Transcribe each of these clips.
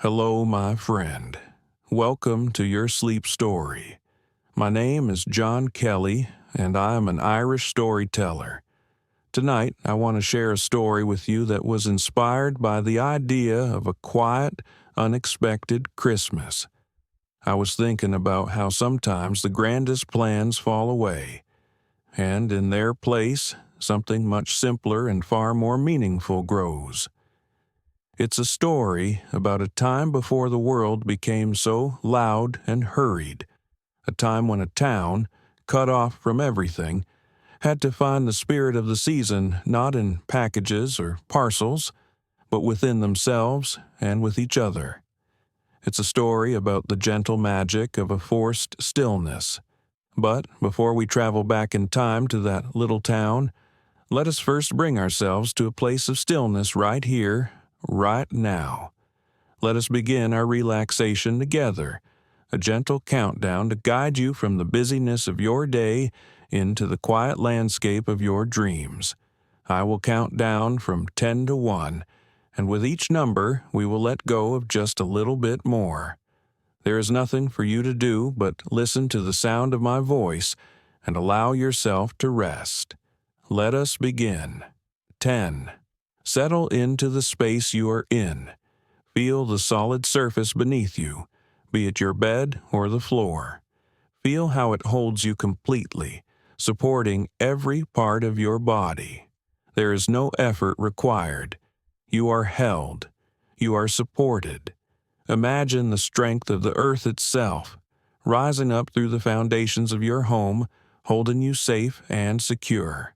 Hello, my friend. Welcome to your sleep story. My name is John Kelly, and I am an Irish storyteller. Tonight, I want to share a story with you that was inspired by the idea of a quiet, unexpected Christmas. I was thinking about how sometimes the grandest plans fall away, and in their place, something much simpler and far more meaningful grows. It's a story about a time before the world became so loud and hurried, a time when a town, cut off from everything, had to find the spirit of the season not in packages or parcels, but within themselves and with each other. It's a story about the gentle magic of a forced stillness. But before we travel back in time to that little town, let us first bring ourselves to a place of stillness right here, right now. Let us begin our relaxation together, a gentle countdown to guide you from the busyness of your day into the quiet landscape of your dreams. I will count down from 10 to 1, and with each number we will let go of just a little bit more. There is nothing for you to do but listen to the sound of my voice and allow yourself to rest. Let us begin. 10. Settle into the space you are in. Feel the solid surface beneath you, be it your bed or the floor. Feel how it holds you completely, supporting every part of your body. There is no effort required. You are held. You are supported. Imagine the strength of the earth itself, rising up through the foundations of your home, holding you safe and secure.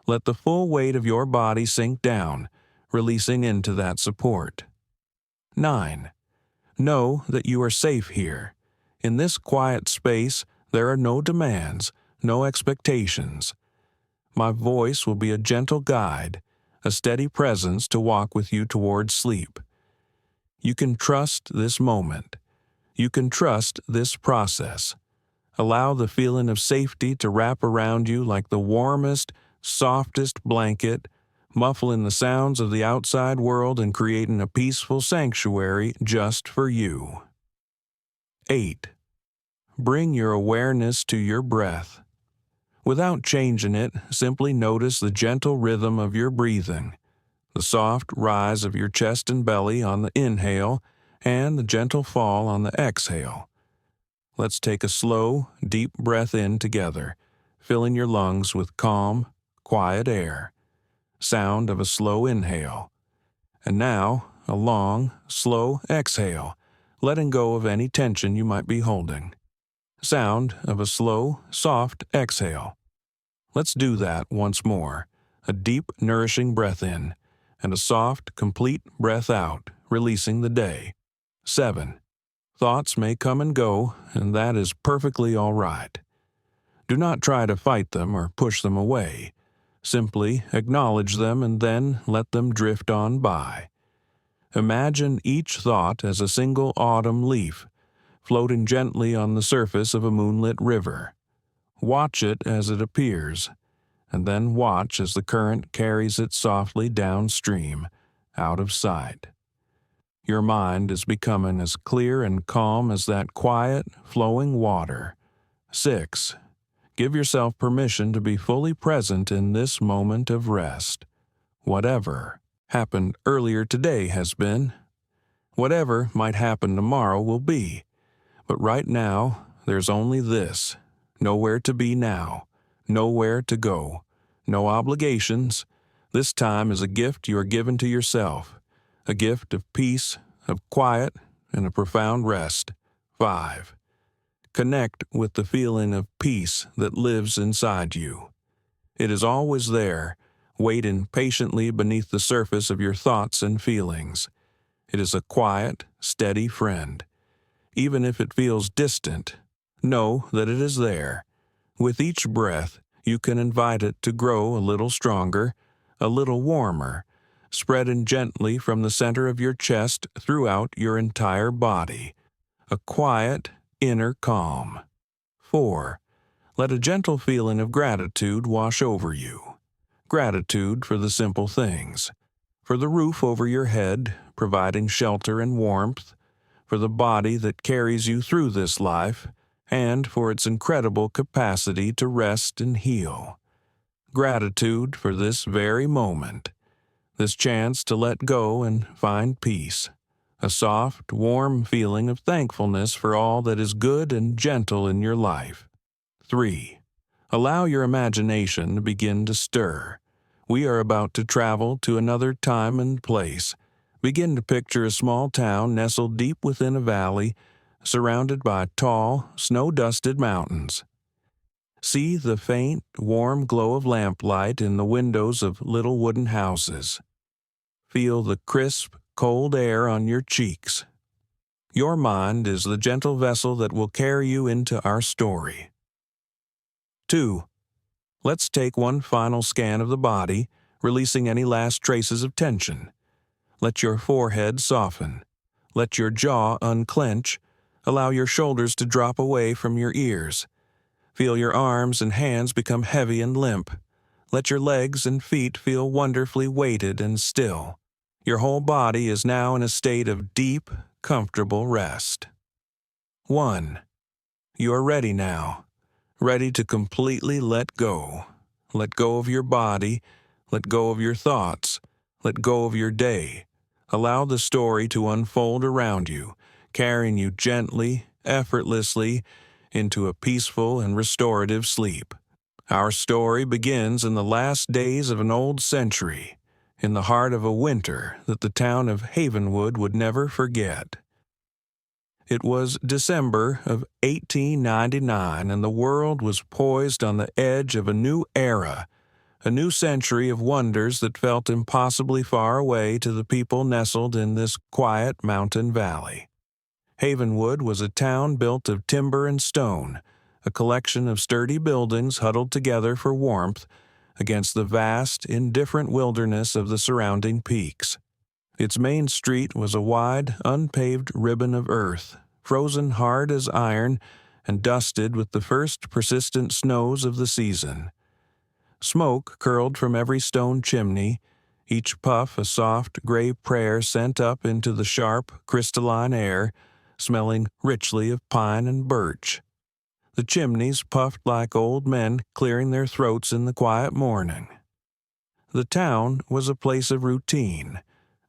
Let the full weight of your body sink down, releasing into that support. 9. Know that you are safe here. In this quiet space, there are no demands, no expectations. My voice will be a gentle guide, a steady presence to walk with you towards sleep. You can trust this moment. You can trust this process. Allow the feeling of safety to wrap around you like the warmest, softest blanket, muffling the sounds of the outside world and creating a peaceful sanctuary just for you. 8. Bring your awareness to your breath. Without changing it, simply notice the gentle rhythm of your breathing, the soft rise of your chest and belly on the inhale, and the gentle fall on the exhale. Let's take a slow, deep breath in together, filling your lungs with calm, quiet air. Sound of a slow inhale. And now, a long, slow exhale, letting go of any tension you might be holding. Sound of a slow, soft exhale. Let's do that once more. A deep, nourishing breath in, and a soft, complete breath out, releasing the day. 7. Thoughts may come and go, and that is perfectly all right. Do not try to fight them or push them away. Simply acknowledge them and then let them drift on by. Imagine each thought as a single autumn leaf, floating gently on the surface of a moonlit river. Watch it as it appears, and then watch as the current carries it softly downstream, out of sight. Your mind is becoming as clear and calm as that quiet, flowing water. 6. Give yourself permission to be fully present in this moment of rest. Whatever happened earlier today has been. Whatever might happen tomorrow will be. But right now, there's only this. Nowhere to be now. Nowhere to go. No obligations. This time is a gift you are given to yourself. A gift of peace, of quiet, and a profound rest. 5. Connect with the feeling of peace that lives inside you. It is always there, waiting patiently beneath the surface of your thoughts and feelings. It is a quiet, steady friend. Even if it feels distant, know that it is there. With each breath, you can invite it to grow a little stronger, a little warmer, spreading gently from the center of your chest throughout your entire body. A quiet, inner calm. 4. Let a gentle feeling of gratitude wash over you. Gratitude for the simple things. For the roof over your head, providing shelter and warmth, for the body that carries you through this life, and for its incredible capacity to rest and heal. Gratitude for this very moment, this chance to let go and find peace, a soft, warm feeling of thankfulness for all that is good and gentle in your life. 3. Allow your imagination to begin to stir. We are about to travel to another time and place. Begin to picture a small town nestled deep within a valley, surrounded by tall, snow-dusted mountains. See the faint, warm glow of lamplight in the windows of little wooden houses. Feel the crisp, cold air on your cheeks. Your mind is the gentle vessel that will carry you into our story. 2. Let's take one final scan of the body, releasing any last traces of tension. Let your forehead soften. Let your jaw unclench. Allow your shoulders to drop away from your ears. Feel your arms and hands become heavy and limp. Let your legs and feet feel wonderfully weighted and still. Your whole body is now in a state of deep, comfortable rest. 1. You are ready now. Ready to completely let go. Let go of your body. Let go of your thoughts. Let go of your day. Allow the story to unfold around you, carrying you gently, effortlessly, into a peaceful and restorative sleep. Our story begins in the last days of an old century, in the heart of a winter that the town of Havenwood would never forget. It was December of 1899, and the world was poised on the edge of a new era, a new century of wonders that felt impossibly far away to the people nestled in this quiet mountain valley. Havenwood was a town built of timber and stone, a collection of sturdy buildings huddled together for warmth against the vast, indifferent wilderness of the surrounding peaks. Its main street was a wide, unpaved ribbon of earth, frozen hard as iron and dusted with the first persistent snows of the season. Smoke curled from every stone chimney, each puff a soft, gray prayer sent up into the sharp, crystalline air, smelling richly of pine and birch. The chimneys puffed like old men clearing their throats in the quiet morning. The town was a place of routine,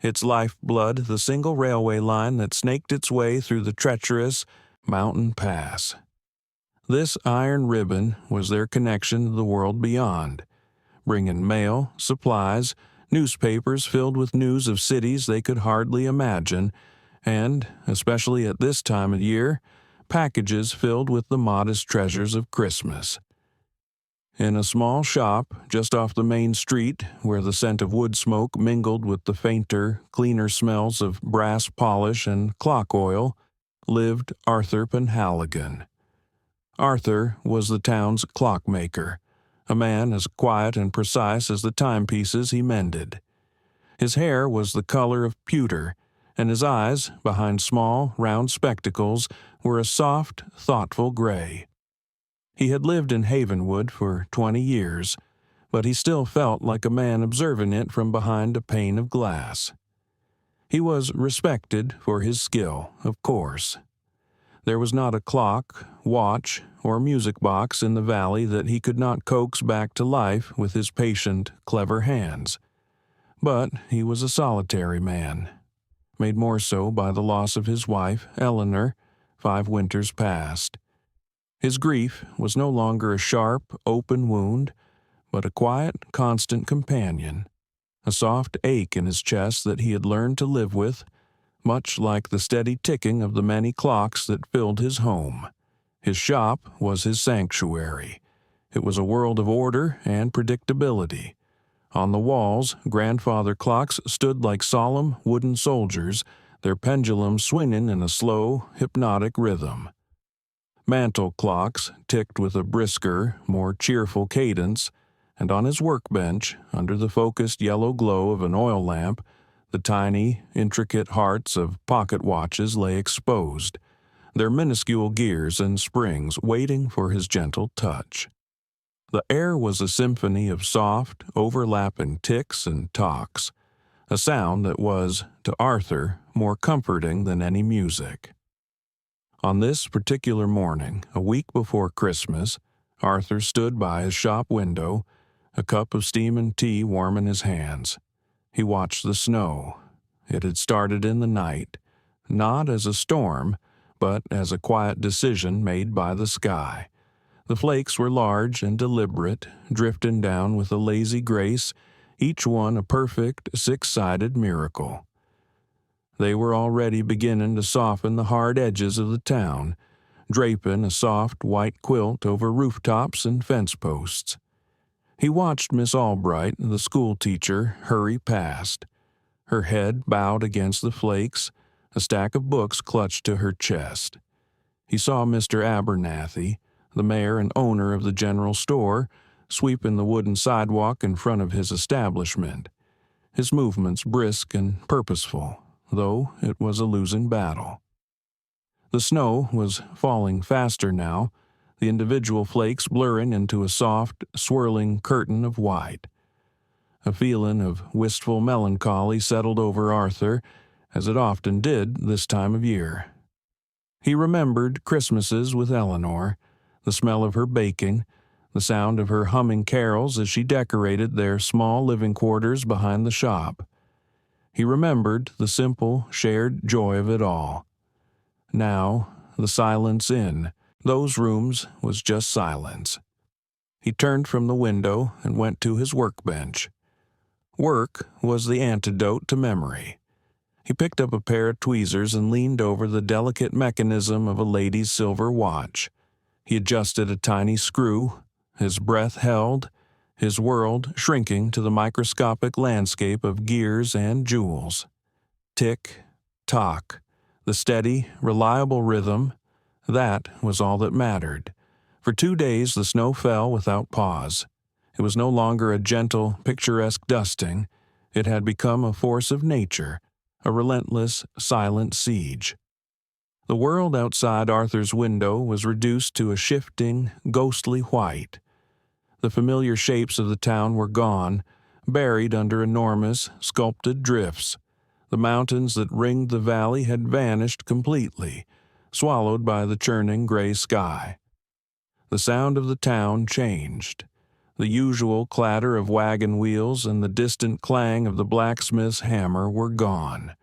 its lifeblood the single railway line that snaked its way through the treacherous mountain pass. This iron ribbon was their connection to the world beyond, bringing mail, supplies, newspapers filled with news of cities they could hardly imagine, and, especially at this time of year, packages filled with the modest treasures of Christmas. In a small shop just off the main street, where the scent of wood smoke mingled with the fainter, cleaner smells of brass polish and clock oil, lived Arthur Penhaligon. Arthur was the town's clockmaker, a man as quiet and precise as the timepieces he mended. His hair was the color of pewter, and his eyes, behind small, round spectacles, were a soft, thoughtful gray. He had lived in Havenwood for 20 years, but he still felt like a man observing it from behind a pane of glass. He was respected for his skill, of course. There was not a clock, watch, or music box in the valley that he could not coax back to life with his patient, clever hands. But he was a solitary man, made more so by the loss of his wife, Eleanor, 5 winters past. His grief was no longer a sharp, open wound, but a quiet, constant companion, a soft ache in his chest that he had learned to live with, much like the steady ticking of the many clocks that filled his home. His shop was his sanctuary. It was a world of order and predictability. On the walls, grandfather clocks stood like solemn wooden soldiers, their pendulums swinging in a slow, hypnotic rhythm. Mantel clocks ticked with a brisker, more cheerful cadence, and on his workbench, under the focused yellow glow of an oil lamp, the tiny, intricate hearts of pocket watches lay exposed, their minuscule gears and springs waiting for his gentle touch. The air was a symphony of soft, overlapping ticks and tocks, a sound that was, to Arthur, more comforting than any music. On this particular morning, a week before Christmas, Arthur stood by his shop window, a cup of steaming tea warm in his hands. He watched the snow. It had started in the night, not as a storm, but as a quiet decision made by the sky. The flakes were large and deliberate, drifting down with a lazy grace, each one a perfect six-sided miracle. They were already beginning to soften the hard edges of the town, draping a soft white quilt over rooftops and fence posts. He watched Miss Albright, the schoolteacher, hurry past, her head bowed against the flakes, a stack of books clutched to her chest. He saw Mr. Abernathy, the mayor and owner of the general store, sweeping the wooden sidewalk in front of his establishment, his movements brisk and purposeful, though it was a losing battle. The snow was falling faster now, the individual flakes blurring into a soft, swirling curtain of white. A feeling of wistful melancholy settled over Arthur, as it often did this time of year. He remembered Christmases with Eleanor, the smell of her baking, the sound of her humming carols as she decorated their small living quarters behind the shop. He remembered the simple, shared joy of it all. Now, the silence in those rooms was just silence. He turned from the window and went to his workbench. Work was the antidote to memory. He picked up a pair of tweezers and leaned over the delicate mechanism of a lady's silver watch. He adjusted a tiny screw, his breath held, his world shrinking to the microscopic landscape of gears and jewels. Tick, tock, the steady, reliable rhythm, that was all that mattered. For 2 days the snow fell without pause. It was no longer a gentle, picturesque dusting. It had become a force of nature, a relentless, silent siege. The world outside Arthur's window was reduced to a shifting, ghostly white. The familiar shapes of the town were gone, buried under enormous, sculpted drifts. The mountains that ringed the valley had vanished completely, swallowed by the churning gray sky. The sound of the town changed. The usual clatter of wagon wheels and the distant clang of the blacksmith's hammer were gone.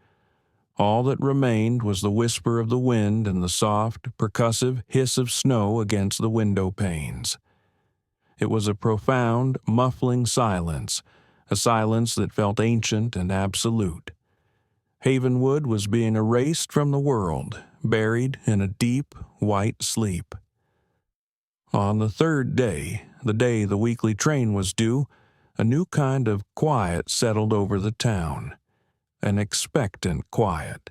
All that remained was the whisper of the wind and the soft, percussive hiss of snow against the window panes. It was a profound, muffling silence, a silence that felt ancient and absolute. Havenwood was being erased from the world, buried in a deep, white sleep. On the third day, the day the weekly train was due, a new kind of quiet settled over the town. An expectant quiet.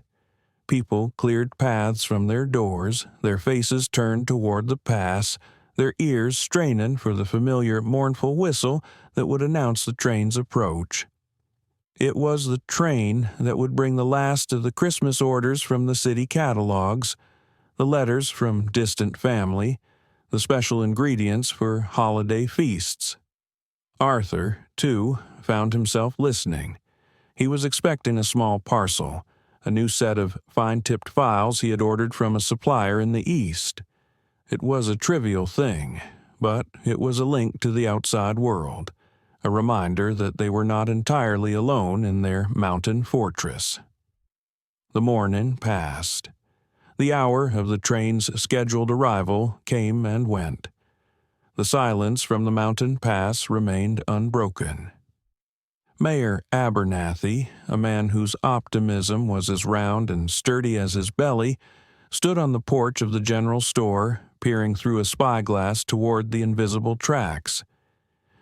People cleared paths from their doors, their faces turned toward the pass, their ears straining for the familiar mournful whistle that would announce the train's approach. It was the train that would bring the last of the Christmas orders from the city catalogs, the letters from distant family, the special ingredients for holiday feasts. Arthur, too, found himself listening. He was expecting a small parcel, a new set of fine-tipped files he had ordered from a supplier in the East. It was a trivial thing, but it was a link to the outside world, a reminder that they were not entirely alone in their mountain fortress. The morning passed. The hour of the train's scheduled arrival came and went. The silence from the mountain pass remained unbroken. Mayor Abernathy, a man whose optimism was as round and sturdy as his belly, stood on the porch of the general store, peering through a spyglass toward the invisible tracks.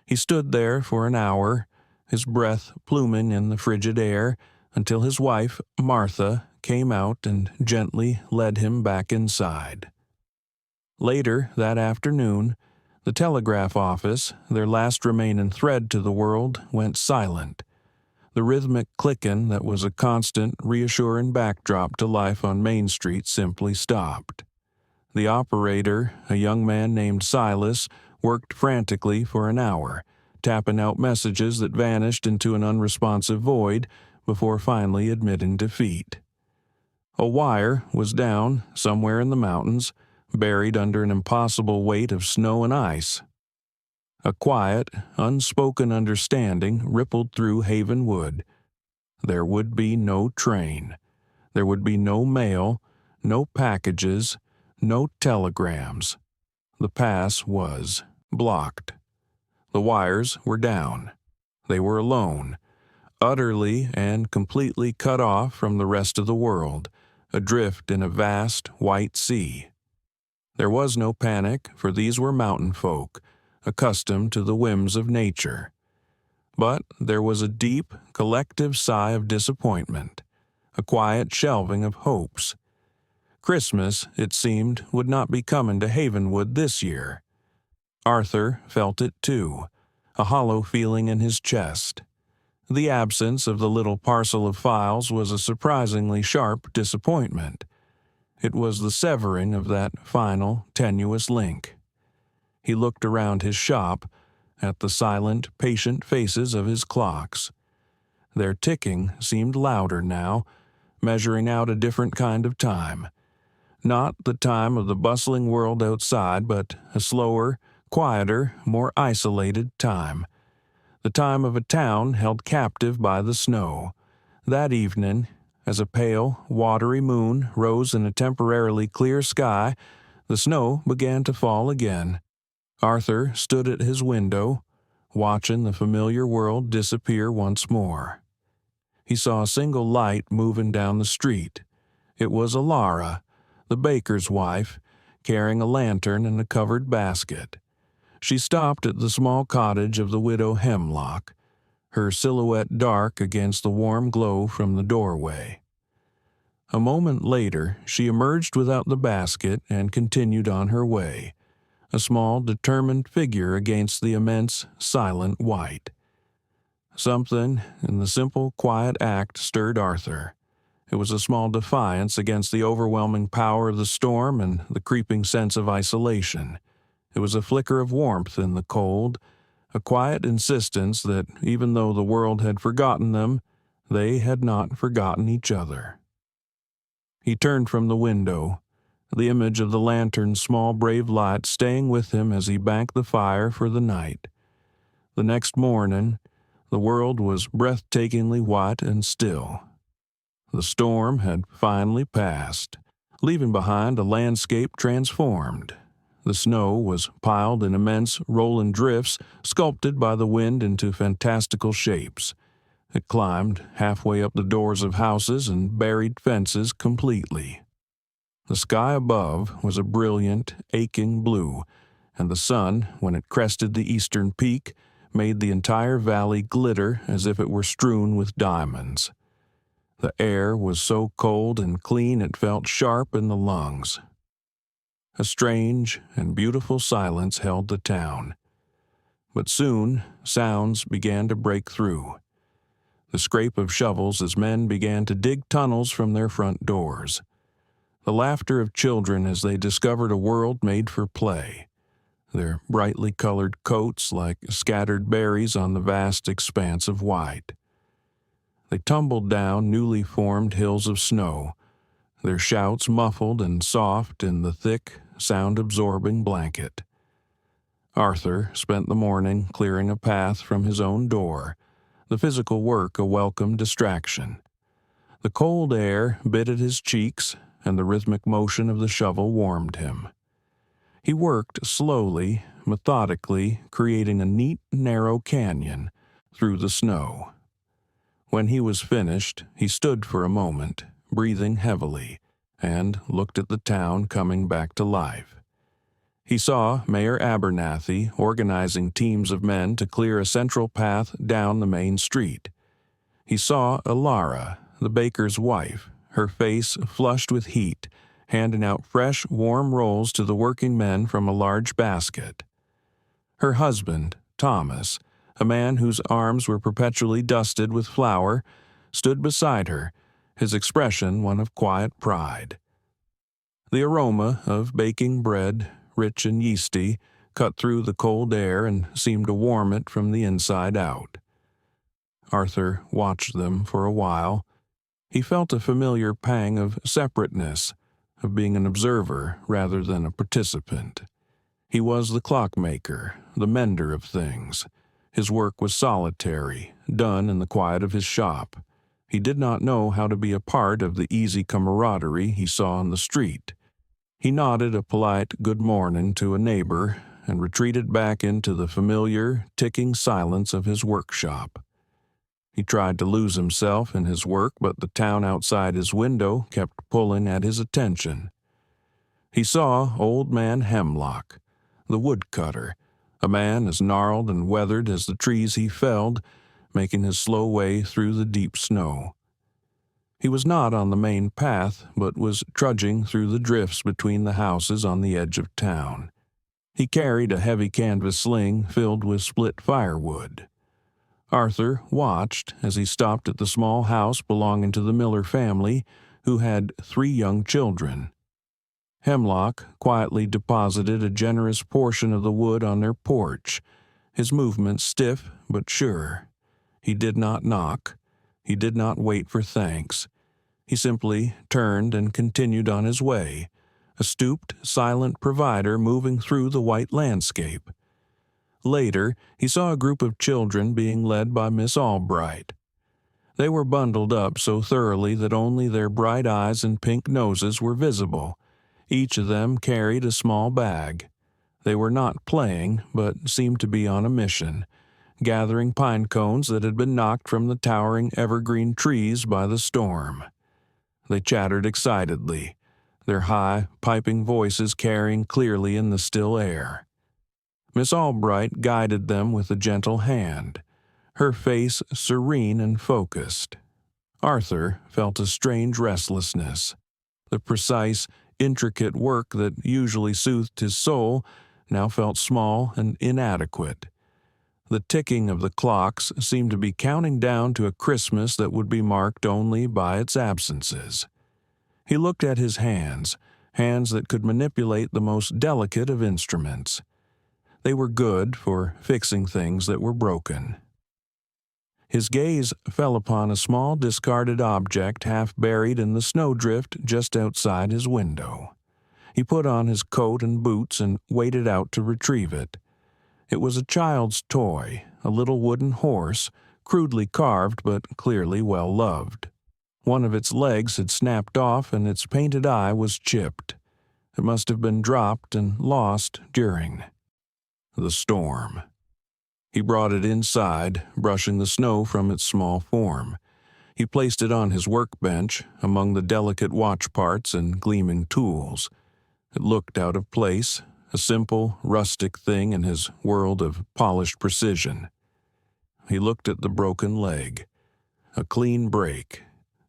He stood there for an hour, his breath pluming in the frigid air, until his wife, Martha, came out and gently led him back inside. Later that afternoon, the telegraph office, their last remaining thread to the world, went silent. The rhythmic clicking that was a constant, reassuring backdrop to life on Main Street simply stopped. The operator, a young man named Silas, worked frantically for an hour, tapping out messages that vanished into an unresponsive void, before finally admitting defeat. A wire was down somewhere in the mountains, buried under an impossible weight of snow and ice. A quiet, unspoken understanding rippled through Haven Wood. There would be no train. There would be no mail, no packages, no telegrams. The pass was blocked. The wires were down. They were alone, utterly and completely cut off from the rest of the world, adrift in a vast white sea. There was no panic, for these were mountain folk, accustomed to the whims of nature. But there was a deep, collective sigh of disappointment, a quiet shelving of hopes. Christmas, it seemed, would not be coming to Havenwood this year. Arthur felt it too, a hollow feeling in his chest. The absence of the little parcel of files was a surprisingly sharp disappointment. It was the severing of that final, tenuous link. He looked around his shop, at the silent, patient faces of his clocks. Their ticking seemed louder now, measuring out a different kind of time. Not the time of the bustling world outside, but a slower, quieter, more isolated time. The time of a town held captive by the snow. That evening, as a pale, watery moon rose in a temporarily clear sky, the snow began to fall again. Arthur stood at his window, watching the familiar world disappear once more. He saw a single light moving down the street. It was Alara, the baker's wife, carrying a lantern and a covered basket. She stopped at the small cottage of the widow Hemlock, her silhouette dark against the warm glow from the doorway. A moment later, she emerged without the basket and continued on her way, a small, determined figure against the immense, silent white. Something in the simple, quiet act stirred Arthur. It was a small defiance against the overwhelming power of the storm and the creeping sense of isolation. It was a flicker of warmth in the cold, a quiet insistence that even though the world had forgotten them, they had not forgotten each other. He turned from the window, the image of the lantern's small brave light staying with him as he banked the fire for the night. The next morning, the world was breathtakingly white and still. The storm had finally passed, leaving behind a landscape transformed. The snow was piled in immense rolling drifts, sculpted by the wind into fantastical shapes. It climbed halfway up the doors of houses and buried fences completely. The sky above was a brilliant, aching blue, and the sun, when it crested the eastern peak, made the entire valley glitter as if it were strewn with diamonds. The air was so cold and clean it felt sharp in the lungs. A strange and beautiful silence held the town. But soon, sounds began to break through. The scrape of shovels as men began to dig tunnels from their front doors. The laughter of children as they discovered a world made for play. Their brightly colored coats like scattered berries on the vast expanse of white. They tumbled down newly formed hills of snow, their shouts muffled and soft in the thick, sound-absorbing blanket. Arthur spent the morning clearing a path from his own door, the physical work a welcome distraction. The cold air bit at his cheeks, and the rhythmic motion of the shovel warmed him. He worked slowly, methodically, creating a neat, narrow canyon through the snow. When he was finished, he stood for a moment, breathing heavily, and looked at the town coming back to life. He saw Mayor Abernathy organizing teams of men to clear a central path down the main street. He saw Alara, the baker's wife, her face flushed with heat, handing out fresh, warm rolls to the working men from a large basket. Her husband, Thomas, a man whose arms were perpetually dusted with flour, stood beside her, his expression one of quiet pride. The aroma of baking bread, rich and yeasty, cut through the cold air and seemed to warm it from the inside out. Arthur watched them for a while. He felt a familiar pang of separateness, of being an observer rather than a participant. He was the clockmaker, the mender of things. His work was solitary, done in the quiet of his shop. He did not know how to be a part of the easy camaraderie he saw on the street. He nodded a polite good morning to a neighbor and retreated back into the familiar, ticking silence of his workshop. He tried to lose himself in his work, but the town outside his window kept pulling at his attention. He saw Old Man Hemlock, the woodcutter, a man as gnarled and weathered as the trees he felled, making his slow way through the deep snow. He was not on the main path, but was trudging through the drifts between the houses on the edge of town. He carried a heavy canvas sling filled with split firewood. Arthur watched as he stopped at the small house belonging to the Miller family, who had 3 young children. Hemlock quietly deposited a generous portion of the wood on their porch, his movements stiff but sure. He did not knock. He did not wait for thanks. He simply turned and continued on his way, a stooped, silent provider moving through the white landscape. Later, he saw a group of children being led by Miss Albright. They were bundled up so thoroughly that only their bright eyes and pink noses were visible. Each of them carried a small bag. They were not playing, but seemed to be on a mission, gathering pine cones that had been knocked from the towering evergreen trees by the storm. They chattered excitedly, their high, piping voices carrying clearly in the still air. Miss Albright guided them with a gentle hand, her face serene and focused. Arthur felt a strange restlessness. The precise, intricate work that usually soothed his soul now felt small and inadequate. The ticking of the clocks seemed to be counting down to a Christmas that would be marked only by its absences. He looked at his hands, hands that could manipulate the most delicate of instruments. They were good for fixing things that were broken. His gaze fell upon a small discarded object half buried in the snowdrift just outside his window. He put on his coat and boots and waded out to retrieve it. It was a child's toy, a little wooden horse, crudely carved but clearly well loved. One of its legs had snapped off and its painted eye was chipped. It must have been dropped and lost during the storm. He brought it inside, brushing the snow from its small form. He placed it on his workbench, among the delicate watch parts and gleaming tools. It looked out of place, a simple, rustic thing in his world of polished precision. He looked at the broken leg. A clean break,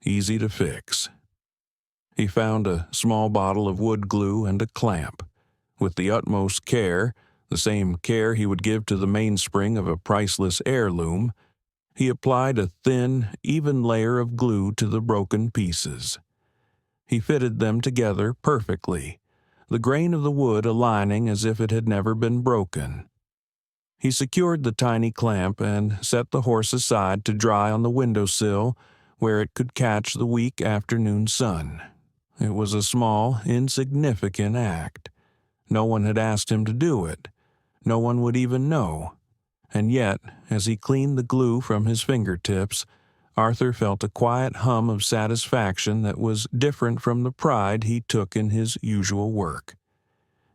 easy to fix. He found a small bottle of wood glue and a clamp. With the utmost care, the same care he would give to the mainspring of a priceless heirloom, he applied a thin, even layer of glue to the broken pieces. He fitted them together perfectly, the grain of the wood aligning as if it had never been broken. He secured the tiny clamp and set the horse aside to dry on the windowsill where it could catch the weak afternoon sun. It was a small, insignificant act. No one had asked him to do it. No one would even know. And yet, as he cleaned the glue from his fingertips, Arthur felt a quiet hum of satisfaction that was different from the pride he took in his usual work.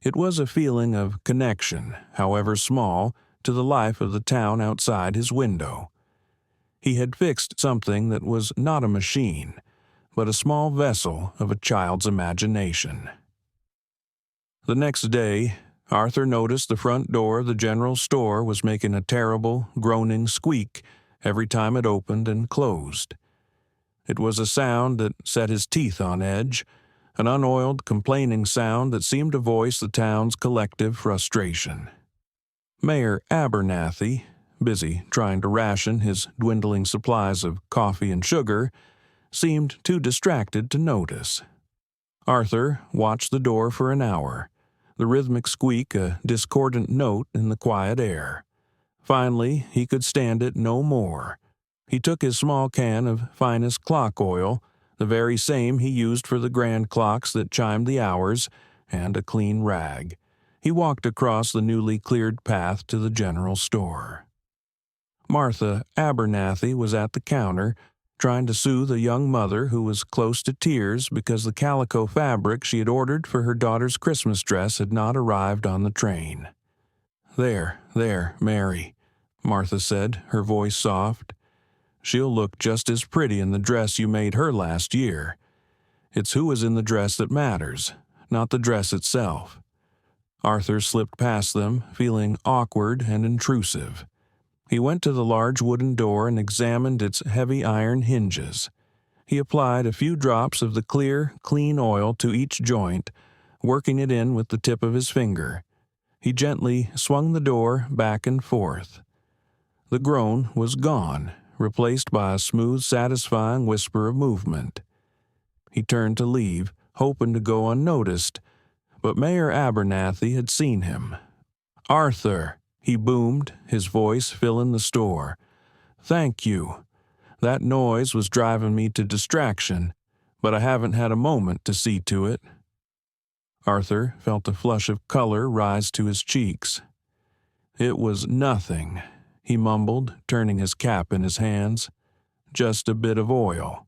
It was a feeling of connection, however small, to the life of the town outside his window. He had fixed something that was not a machine, but a small vessel of a child's imagination. The next day, Arthur noticed the front door of the general store was making a terrible, groaning squeak every time it opened and closed. It was a sound that set his teeth on edge, an unoiled, complaining sound that seemed to voice the town's collective frustration. Mayor Abernathy, busy trying to ration his dwindling supplies of coffee and sugar, seemed too distracted to notice. Arthur watched the door for an hour, the rhythmic squeak a discordant note in the quiet air. Finally, he could stand it no more. He took his small can of finest clock oil, the very same he used for the grand clocks that chimed the hours, and a clean rag. He walked across the newly cleared path to the general store. Martha Abernathy was at the counter, trying to soothe a young mother who was close to tears because the calico fabric she had ordered for her daughter's Christmas dress had not arrived on the train. There, Mary," Martha said, her voice soft. "She'll look just as pretty in the dress you made her last year. It's who is in the dress that matters, not the dress itself." Arthur slipped past them, feeling awkward and intrusive. He went to the large wooden door and examined its heavy iron hinges. He applied a few drops of the clear, clean oil to each joint, working it in with the tip of his finger. He gently swung the door back and forth. The groan was gone, replaced by a smooth, satisfying whisper of movement. He turned to leave, hoping to go unnoticed, but Mayor Abernathy had seen him. "Arthur," he boomed, his voice filling the store. "Thank you. That noise was driving me to distraction, but I haven't had a moment to see to it." Arthur felt a flush of color rise to his cheeks. "It was nothing," he mumbled, turning his cap in his hands. "Just a bit of oil."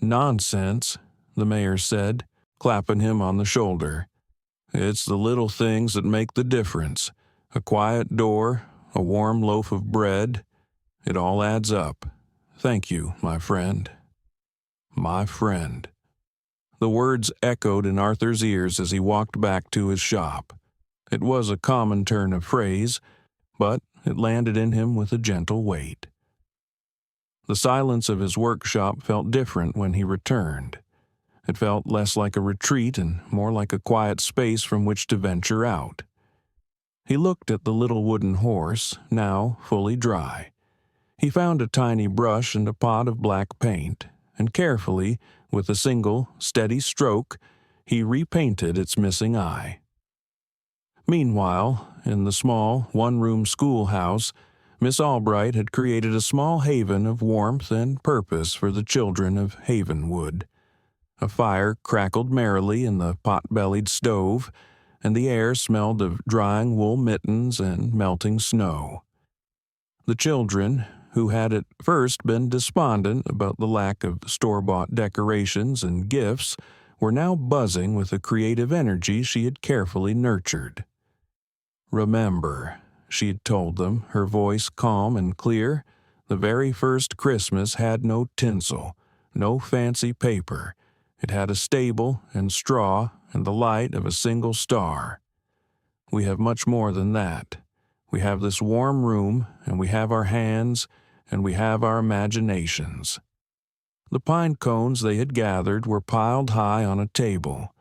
"Nonsense," the mayor said, clapping him on the shoulder. "It's the little things that make the difference. A quiet door, a warm loaf of bread. It all adds up. Thank you, my friend." My friend. The words echoed in Arthur's ears as he walked back to his shop. It was a common turn of phrase, but it landed in him with a gentle weight. The silence of his workshop felt different when he returned. It felt less like a retreat and more like a quiet space from which to venture out. He looked at the little wooden horse, now fully dry. He found a tiny brush and a pot of black paint, and carefully, with a single, steady stroke, he repainted its missing eye. Meanwhile, in the small, one-room schoolhouse, Miss Albright had created a small haven of warmth and purpose for the children of Havenwood. A fire crackled merrily in the pot-bellied stove, and the air smelled of drying wool mittens and melting snow. The children, who had at first been despondent about the lack of store-bought decorations and gifts, were now buzzing with the creative energy she had carefully nurtured. "Remember," she had told them, her voice calm and clear, "the very first Christmas had no tinsel, no fancy paper. It had a stable and straw and the light of a single star. We have much more than that. We have this warm room, and we have our hands, and we have our imaginations." The pine cones they had gathered were piled high on a table.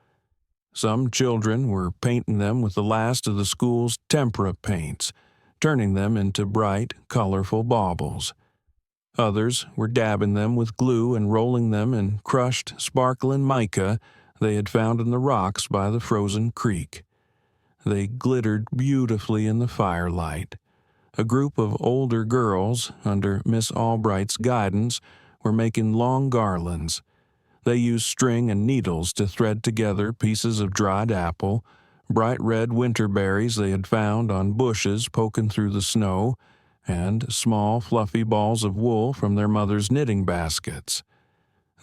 Some children were painting them with the last of the school's tempera paints, turning them into bright, colorful baubles. Others were dabbing them with glue and rolling them in crushed, sparkling mica they had found in the rocks by the frozen creek. They glittered beautifully in the firelight. A group of older girls, under Miss Albright's guidance, were making long garlands. They used string and needles to thread together pieces of dried apple, bright red winter berries they had found on bushes poking through the snow, and small fluffy balls of wool from their mother's knitting baskets.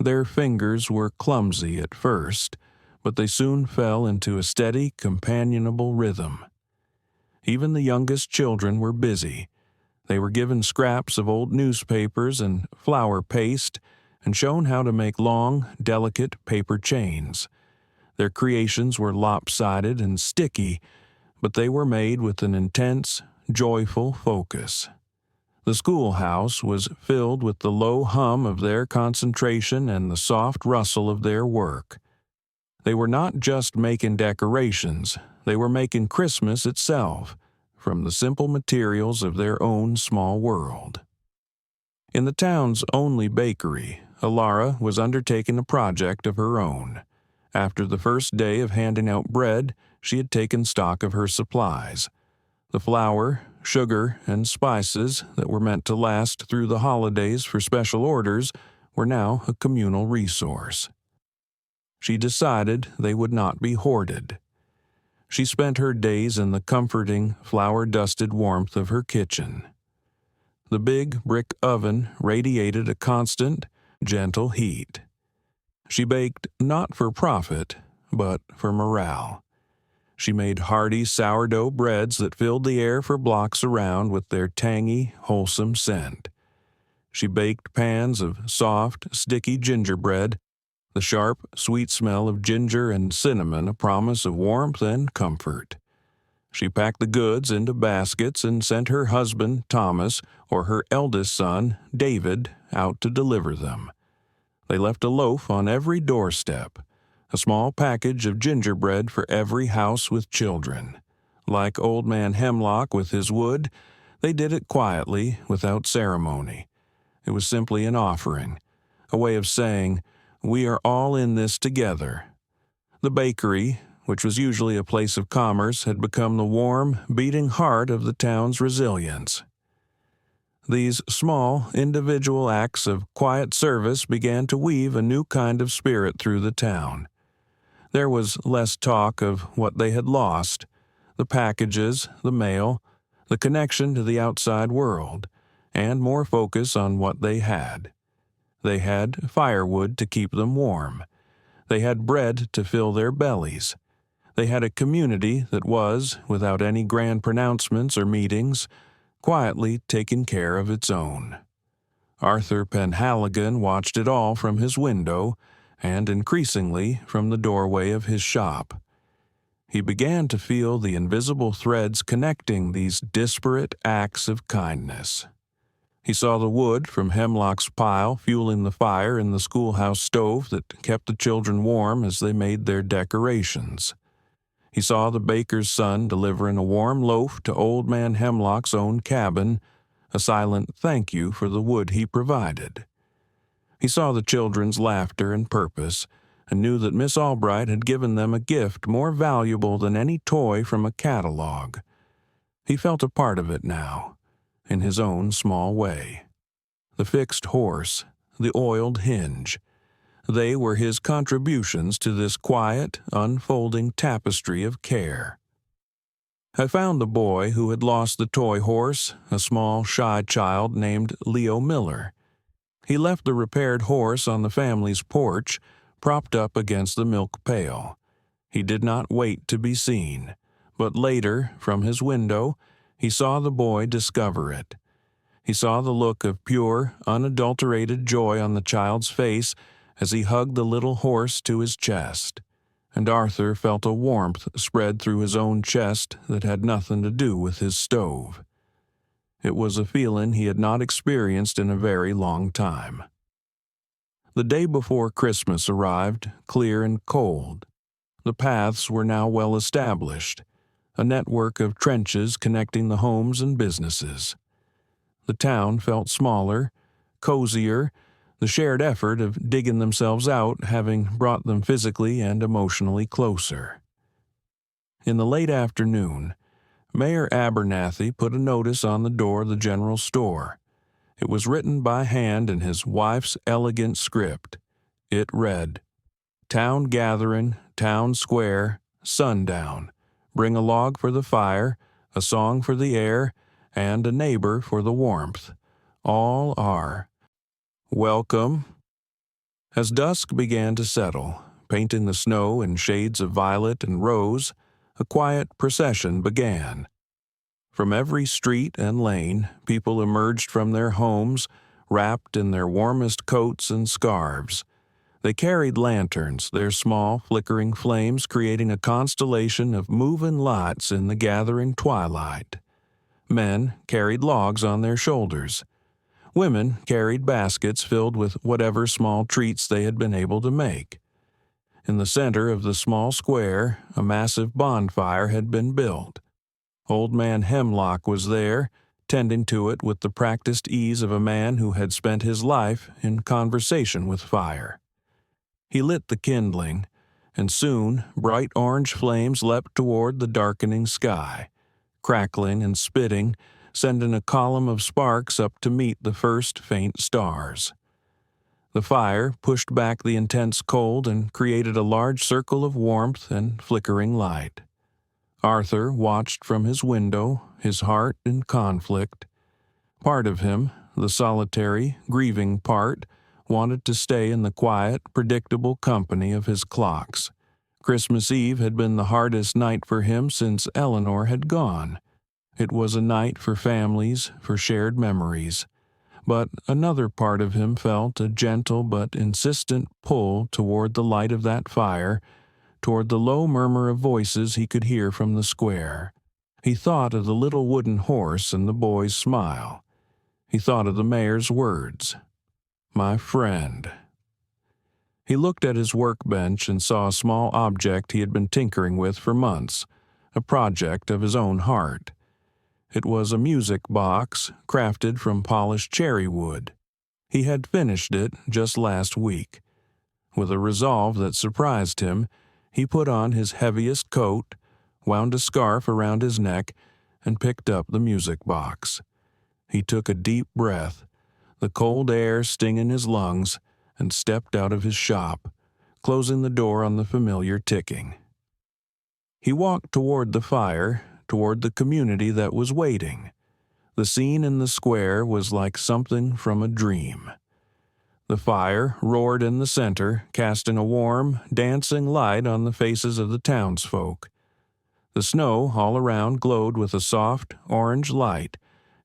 Their fingers were clumsy at first, but they soon fell into a steady, companionable rhythm. Even the youngest children were busy. They were given scraps of old newspapers and flour paste and shown how to make long, delicate paper chains. Their creations were lopsided and sticky, but they were made with an intense, joyful focus. The schoolhouse was filled with the low hum of their concentration and the soft rustle of their work. They were not just making decorations, they were making Christmas itself, from the simple materials of their own small world. In the town's only bakery, Alara was undertaking a project of her own. After the first day of handing out bread, she had taken stock of her supplies. The flour, sugar, and spices that were meant to last through the holidays for special orders were now a communal resource. She decided they would not be hoarded. She spent her days in the comforting, flour-dusted warmth of her kitchen. The big brick oven radiated a constant, gentle heat. She baked not for profit, but for morale. She made hearty sourdough breads that filled the air for blocks around with their tangy, wholesome scent. She baked pans of soft, sticky gingerbread, the sharp, sweet smell of ginger and cinnamon a promise of warmth and comfort. She packed the goods into baskets and sent her husband, Thomas, or her eldest son, David, out to deliver them. They left a loaf on every doorstep, a small package of gingerbread for every house with children. Like Old Man Hemlock with his wood, they did it quietly, without ceremony. It was simply an offering, a way of saying, "We are all in this together." The bakery, which was usually a place of commerce, had become the warm, beating heart of the town's resilience. These small, individual acts of quiet service began to weave a new kind of spirit through the town. There was less talk of what they had lost, the packages, the mail, the connection to the outside world, and more focus on what they had. They had firewood to keep them warm. They had bread to fill their bellies. They had a community that was, without any grand pronouncements or meetings, quietly taking care of its own. Arthur Penhaligon watched it all from his window, and increasingly from the doorway of his shop. He began to feel the invisible threads connecting these disparate acts of kindness. He saw the wood from Hemlock's pile fueling the fire in the schoolhouse stove that kept the children warm as they made their decorations. He saw the baker's son delivering a warm loaf to Old Man Hemlock's own cabin, a silent thank you for the wood he provided. He saw the children's laughter and purpose, and knew that Miss Albright had given them a gift more valuable than any toy from a catalog. He felt a part of it now, in his own small way. The fixed horse, the oiled hinge, they were his contributions to this quiet, unfolding tapestry of care. I found the boy who had lost the toy horse, a small, shy child named Leo Miller. He left the repaired horse on the family's porch, propped up against the milk pail. He did not wait to be seen, but later, from his window, he saw the boy discover it. He saw the look of pure, unadulterated joy on the child's face as he hugged the little horse to his chest, and Arthur felt a warmth spread through his own chest that had nothing to do with his stove. It was a feeling he had not experienced in a very long time. The day before Christmas arrived, clear and cold. The paths were now well established, a network of trenches connecting the homes and businesses. The town felt smaller, cozier, the shared effort of digging themselves out having brought them physically and emotionally closer. In the late afternoon, Mayor Abernathy put a notice on the door of the general store. It was written by hand in his wife's elegant script. It read, "Town gathering, town square, sundown. Bring a log for the fire, a song for the air, and a neighbor for the warmth. All are welcome." As dusk began to settle, painting the snow in shades of violet and rose, a quiet procession began. From every street and lane, people emerged from their homes, wrapped in their warmest coats and scarves. They carried lanterns, their small, flickering flames creating a constellation of moving lights in the gathering twilight. Men carried logs on their shoulders. Women carried baskets filled with whatever small treats they had been able to make. In the center of the small square, a massive bonfire had been built. Old Man Hemlock was there, tending to it with the practiced ease of a man who had spent his life in conversation with fire. He lit the kindling, and soon bright orange flames leapt toward the darkening sky, crackling and spitting, sending a column of sparks up to meet the first faint stars. The fire pushed back the intense cold and created a large circle of warmth and flickering light. Arthur watched from his window, his heart in conflict. Part of him, the solitary, grieving part, wanted to stay in the quiet, predictable company of his clocks. Christmas Eve had been the hardest night for him since Eleanor had gone. It was a night for families, for shared memories. But another part of him felt a gentle but insistent pull toward the light of that fire, toward the low murmur of voices he could hear from the square. He thought of the little wooden horse and the boy's smile. He thought of the mayor's words, "My friend." He looked at his workbench and saw a small object he had been tinkering with for months, a project of his own heart. It was a music box crafted from polished cherry wood. He had finished it just last week. With a resolve that surprised him, he put on his heaviest coat, wound a scarf around his neck, and picked up the music box. He took a deep breath, the cold air stinging his lungs, and stepped out of his shop, closing the door on the familiar ticking. He walked toward the fire, toward the community that was waiting. The scene in the square was like something from a dream. The fire roared in the center, casting a warm, dancing light on the faces of the townsfolk. The snow all around glowed with a soft, orange light,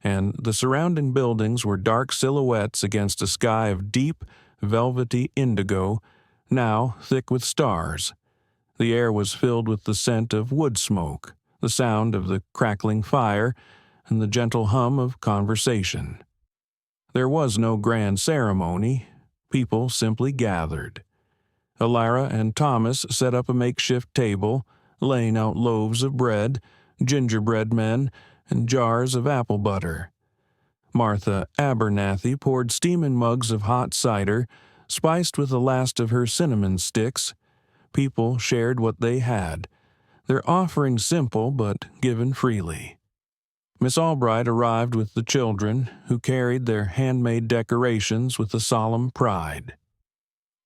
and the surrounding buildings were dark silhouettes against a sky of deep, velvety indigo, now thick with stars. The air was filled with the scent of wood smoke, the sound of the crackling fire, and the gentle hum of conversation. There was no grand ceremony. People simply gathered. Alara and Thomas set up a makeshift table, laying out loaves of bread, gingerbread men, and jars of apple butter. Martha Abernathy poured steaming mugs of hot cider, spiced with the last of her cinnamon sticks. People shared what they had, their offerings simple but given freely. Miss Albright arrived with the children, who carried their handmade decorations with a solemn pride.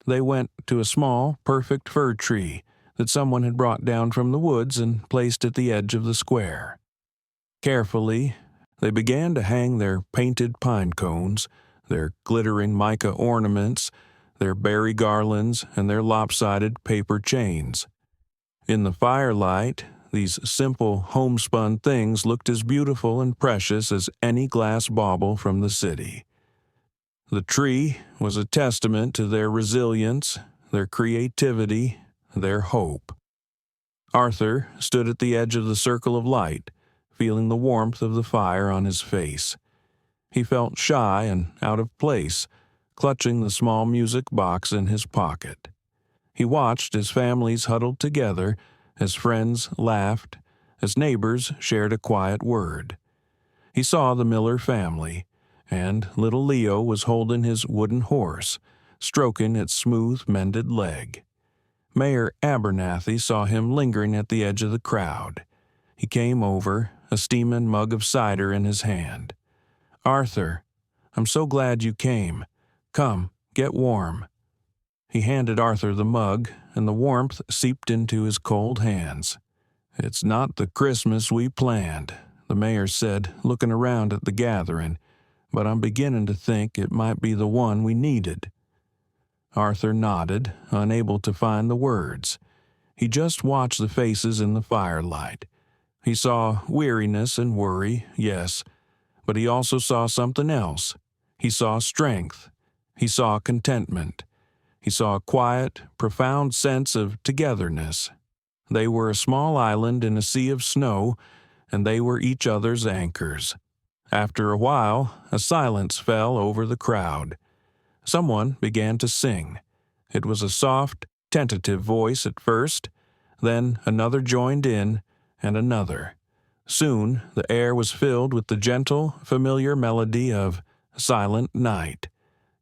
They went to a small, perfect fir tree that someone had brought down from the woods and placed at the edge of the square. Carefully, they began to hang their painted pine cones, their glittering mica ornaments, their berry garlands, and their lopsided paper chains. In the firelight, these simple, homespun things looked as beautiful and precious as any glass bauble from the city. The tree was a testament to their resilience, their creativity, their hope. Arthur stood at the edge of the circle of light, feeling the warmth of the fire on his face. He felt shy and out of place, clutching the small music box in his pocket. He watched as families huddled together, as friends laughed, as neighbors shared a quiet word. He saw the Miller family, and little Leo was holding his wooden horse, stroking its smooth, mended leg. Mayor Abernathy saw him lingering at the edge of the crowd. He came over, a steaming mug of cider in his hand. "Arthur, I'm so glad you came. Come, get warm." He handed Arthur the mug, and the warmth seeped into his cold hands. "It's not the Christmas we planned," the mayor said, looking around at the gathering, "but I'm beginning to think it might be the one we needed." Arthur nodded, unable to find the words. He just watched the faces in the firelight. He saw weariness and worry, yes, but he also saw something else. He saw strength. He saw contentment. He saw a quiet, profound sense of togetherness. They were a small island in a sea of snow, and they were each other's anchors. After a while, a silence fell over the crowd. Someone began to sing. It was a soft, tentative voice at first, then another joined in, and another. Soon the air was filled with the gentle, familiar melody of Silent Night.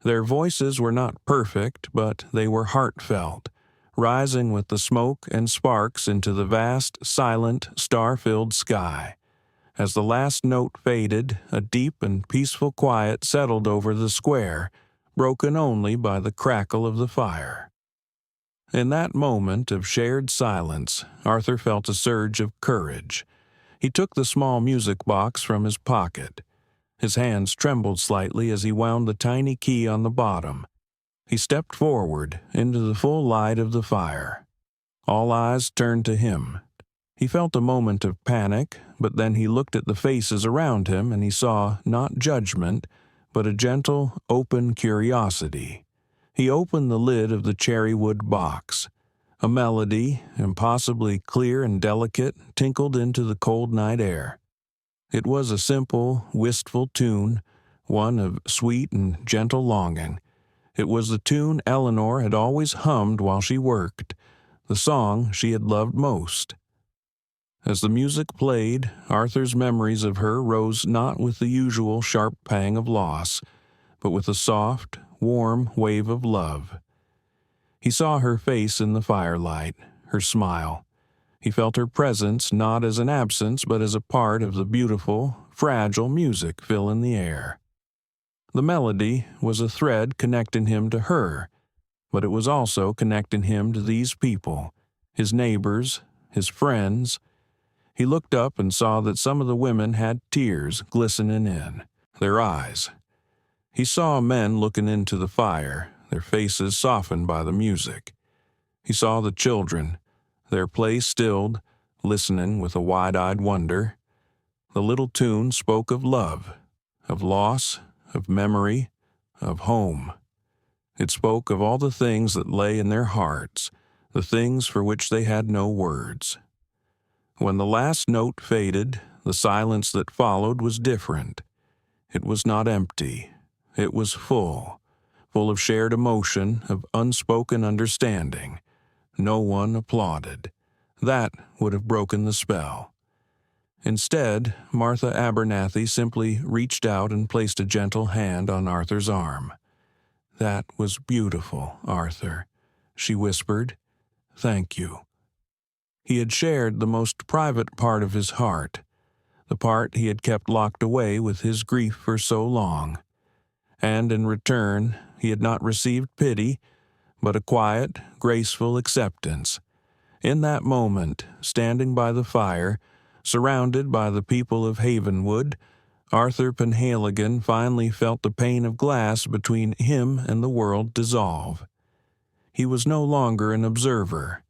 Their voices were not perfect, but they were heartfelt, rising with the smoke and sparks into the vast, silent, star-filled sky. As the last note faded, a deep and peaceful quiet settled over the square, broken only by the crackle of the fire. In that moment of shared silence, Arthur felt a surge of courage. He took the small music box from his pocket. His hands trembled slightly as he wound the tiny key on the bottom. He stepped forward into the full light of the fire. All eyes turned to him. He felt a moment of panic, but then he looked at the faces around him and he saw not judgment, but a gentle, open curiosity. He opened the lid of the cherry wood box. A melody, impossibly clear and delicate, tinkled into the cold night air. It was a simple, wistful tune, one of sweet and gentle longing. It was the tune Eleanor had always hummed while she worked, the song she had loved most. As the music played, Arthur's memories of her rose not with the usual sharp pang of loss, but with a soft, warm wave of love. He saw her face in the firelight, her smile. He felt her presence not as an absence but as a part of the beautiful, fragile music filling the air. The melody was a thread connecting him to her, but it was also connecting him to these people, his neighbors, his friends. He looked up and saw that some of the women had tears glistening in their eyes. He saw men looking into the fire, their faces softened by the music. He saw the children, their play stilled, listening with a wide-eyed wonder. The little tune spoke of love, of loss, of memory, of home. It spoke of all the things that lay in their hearts, the things for which they had no words. When the last note faded, the silence that followed was different. It was not empty. It was full of shared emotion, of unspoken understanding. No one applauded. That would have broken the spell. Instead, Martha Abernathy simply reached out and placed a gentle hand on Arthur's arm. "That was beautiful, Arthur," she whispered. "Thank you." He had shared the most private part of his heart, the part he had kept locked away with his grief for so long. And in return, he had not received pity, but a quiet, graceful acceptance. In that moment, standing by the fire, surrounded by the people of Havenwood, Arthur Penhaligon finally felt the pane of glass between him and the world dissolve. He was no longer an observer.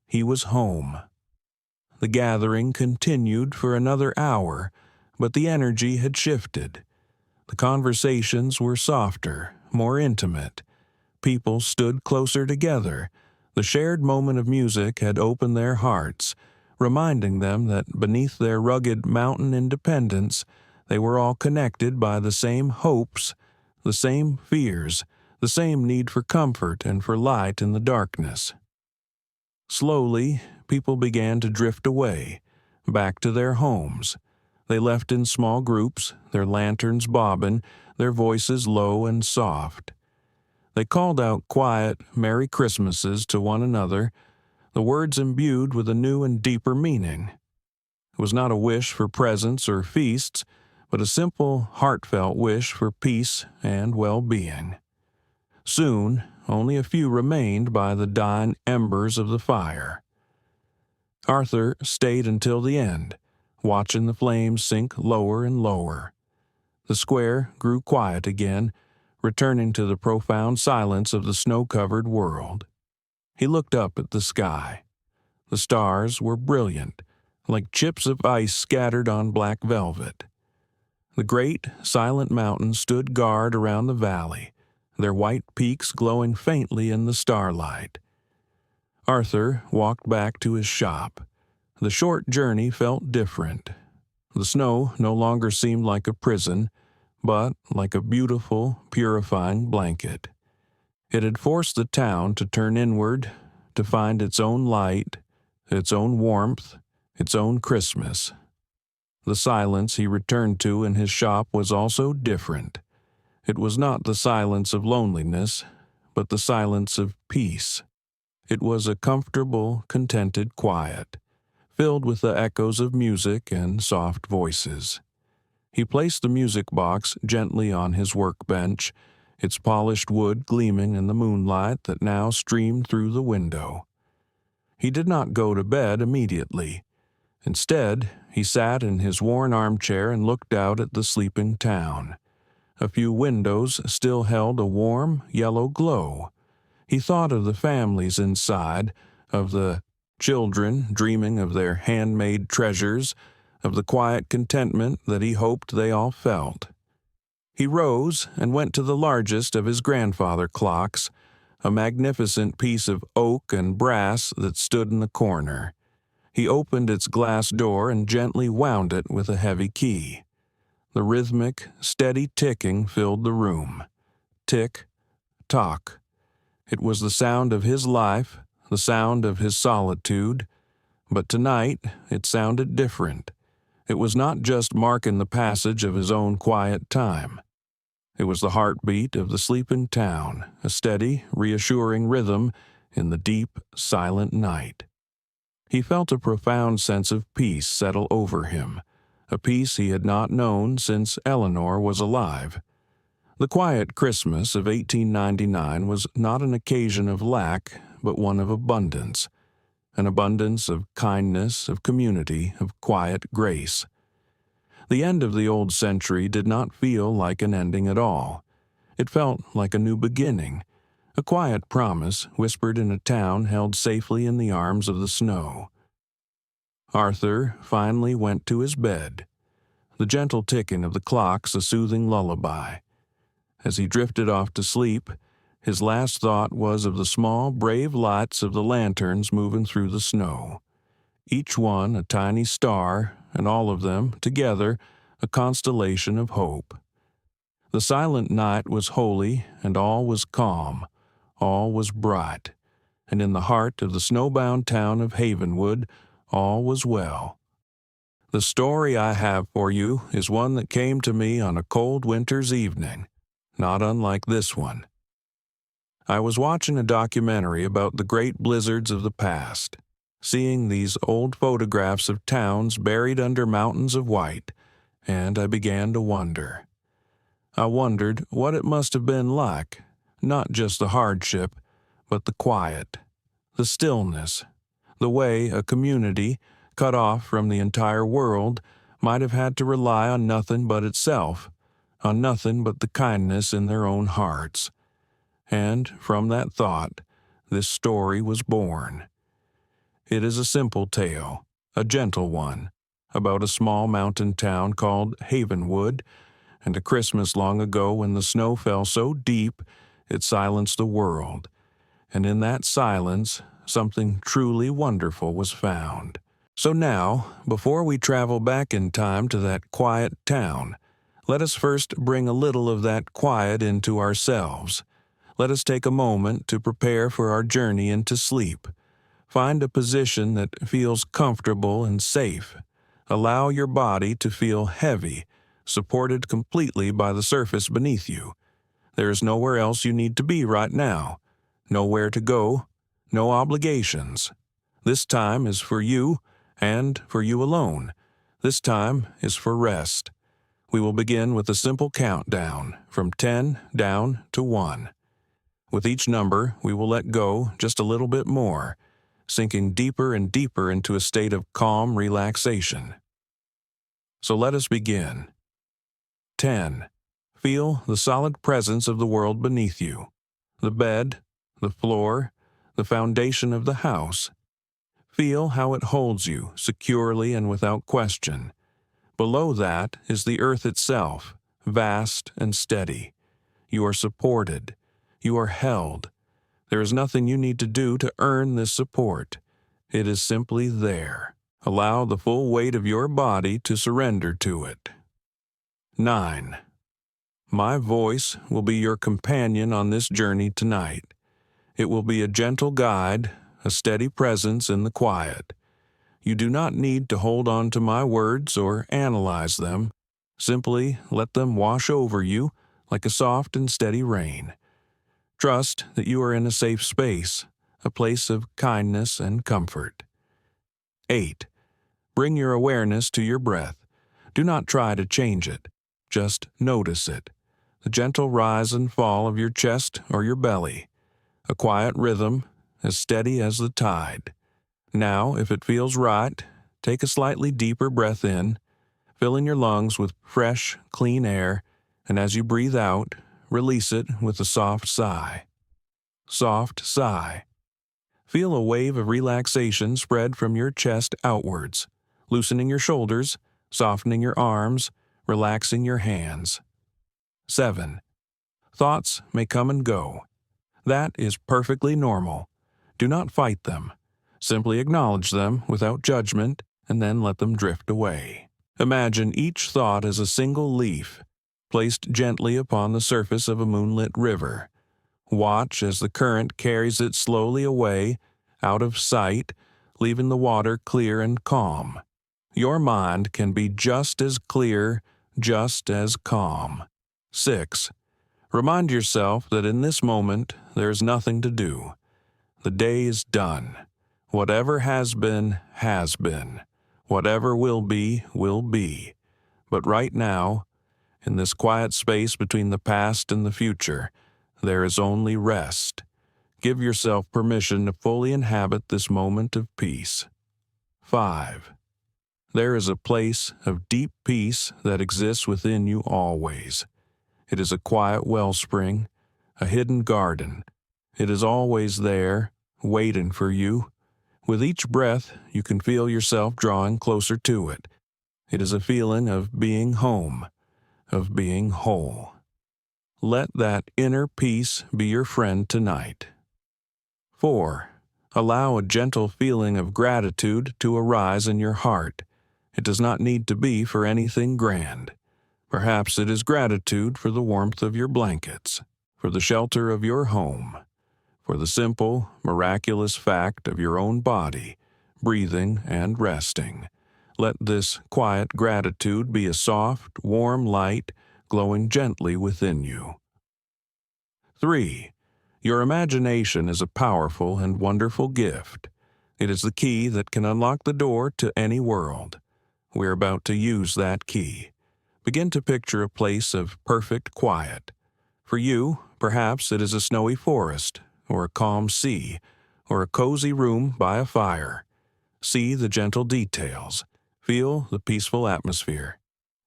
He was home. The gathering continued for another hour, but the energy had shifted. The conversations were softer, more intimate. People stood closer together. The shared moment of music had opened their hearts, reminding them that beneath their rugged mountain independence, they were all connected by the same hopes, the same fears, the same need for comfort and for light in the darkness. Slowly, people began to drift away, back to their homes. They left in small groups, their lanterns bobbing, their voices low and soft. They called out quiet Merry Christmases to one another, the words imbued with a new and deeper meaning. It was not a wish for presents or feasts, but a simple, heartfelt wish for peace and well-being. Soon, only a few remained by the dying embers of the fire. Arthur stayed until the end, watching the flames sink lower and lower. The square grew quiet again, returning to the profound silence of the snow-covered world. He looked up at the sky. The stars were brilliant, like chips of ice scattered on black velvet. The great, silent mountains stood guard around the valley, their white peaks glowing faintly in the starlight. Arthur walked back to his shop. The short journey felt different. The snow no longer seemed like a prison, but like a beautiful, purifying blanket. It had forced the town to turn inward, to find its own light, its own warmth, its own Christmas. The silence he returned to in his shop was also different. It was not the silence of loneliness, but the silence of peace. It was a comfortable, contented quiet, filled with the echoes of music and soft voices. He placed the music box gently on his workbench, its polished wood gleaming in the moonlight that now streamed through the window. He did not go to bed immediately. Instead, he sat in his worn armchair and looked out at the sleeping town. A few windows still held a warm, yellow glow. He thought of the families inside, of the children dreaming of their handmade treasures, of the quiet contentment that he hoped they all felt. He rose and went to the largest of his grandfather clocks, a magnificent piece of oak and brass that stood in the corner. He opened its glass door and gently wound it with a heavy key. The rhythmic, steady ticking filled the room. Tick, tock. It was the sound of his life, the sound of his solitude. But tonight it sounded different. It was not just marking the passage of his own quiet time. It was the heartbeat of the sleeping town, a steady, reassuring rhythm in the deep, silent night. He felt a profound sense of peace settle over him, a peace he had not known since Eleanor was alive. The quiet Christmas of 1899 was not an occasion of lack, but one of abundance, an abundance of kindness, of community, of quiet grace. The end of the old century did not feel like an ending at all. It felt like a new beginning, a quiet promise whispered in a town held safely in the arms of the snow. Arthur finally went to his bed, the gentle ticking of the clocks a soothing lullaby. As he drifted off to sleep, his last thought was of the small, brave lights of the lanterns moving through the snow. Each one a tiny star, and all of them, together, a constellation of hope. The silent night was holy, and all was calm, all was bright, and in the heart of the snowbound town of Havenwood, all was well. The story I have for you is one that came to me on a cold winter's evening, not unlike this one. I was watching a documentary about the great blizzards of the past, seeing these old photographs of towns buried under mountains of white, and I began to wonder. I wondered what it must have been like, not just the hardship, but the quiet, the stillness, the way a community, cut off from the entire world, might have had to rely on nothing but itself, on nothing but the kindness in their own hearts. And from that thought, this story was born. It is a simple tale, a gentle one, about a small mountain town called Havenwood, and a Christmas long ago when the snow fell so deep it silenced the world, and in that silence something truly wonderful was found. So now, before we travel back in time to that quiet town, let us first bring a little of that quiet into ourselves. Let us take a moment to prepare for our journey into sleep. Find a position that feels comfortable and safe. Allow your body to feel heavy, supported completely by the surface beneath you. There is nowhere else you need to be right now. Nowhere to go, no obligations. This time is for you and for you alone. This time is for rest. We will begin with a simple countdown, from 10 down to 1. With each number, we will let go just a little bit more, sinking deeper and deeper into a state of calm relaxation. So let us begin. 10. Feel the solid presence of the world beneath you, the bed, the floor, the foundation of the house. Feel how it holds you securely and without question. Below that is the earth itself, vast and steady. You are supported. You are held. There is nothing you need to do to earn this support. It is simply there. Allow the full weight of your body to surrender to it. 9. My voice will be your companion on this journey tonight. It will be a gentle guide, a steady presence in the quiet. You do not need to hold on to my words or analyze them. Simply let them wash over you like a soft and steady rain. Trust that you are in a safe space, a place of kindness and comfort. 8. Bring your awareness to your breath. Do not try to change it. Just notice it. The gentle rise and fall of your chest or your belly. A quiet rhythm, as steady as the tide. Now, if it feels right, take a slightly deeper breath in, filling your lungs with fresh, clean air, and as you breathe out, release it with a soft sigh. Soft sigh. Feel a wave of relaxation spread from your chest outwards, loosening your shoulders, softening your arms, relaxing your hands. 7. Thoughts may come and go. That is perfectly normal. Do not fight them. Simply acknowledge them without judgment and then let them drift away. Imagine each thought as a single leaf, placed gently upon the surface of a moonlit river. Watch as the current carries it slowly away, out of sight, leaving the water clear and calm. Your mind can be just as clear, just as calm. 6. Remind yourself that in this moment there is nothing to do. The day is done. Whatever has been, has been. Whatever will be, will be. But right now, in this quiet space between the past and the future, there is only rest. Give yourself permission to fully inhabit this moment of peace. 5. There is a place of deep peace that exists within you always. It is a quiet wellspring, a hidden garden. It is always there, waiting for you. With each breath, you can feel yourself drawing closer to it. It is a feeling of being home, of being whole. Let that inner peace be your friend tonight. 4. Allow a gentle feeling of gratitude to arise in your heart. It does not need to be for anything grand. Perhaps it is gratitude for the warmth of your blankets, for the shelter of your home, for the simple, miraculous fact of your own body, breathing and resting. Let this quiet gratitude be a soft, warm light glowing gently within you. 3. Your imagination is a powerful and wonderful gift. It is the key that can unlock the door to any world. We're about to use that key. Begin to picture a place of perfect quiet. For you, perhaps it is a snowy forest, or a calm sea, or a cozy room by a fire. See the gentle details. Feel the peaceful atmosphere.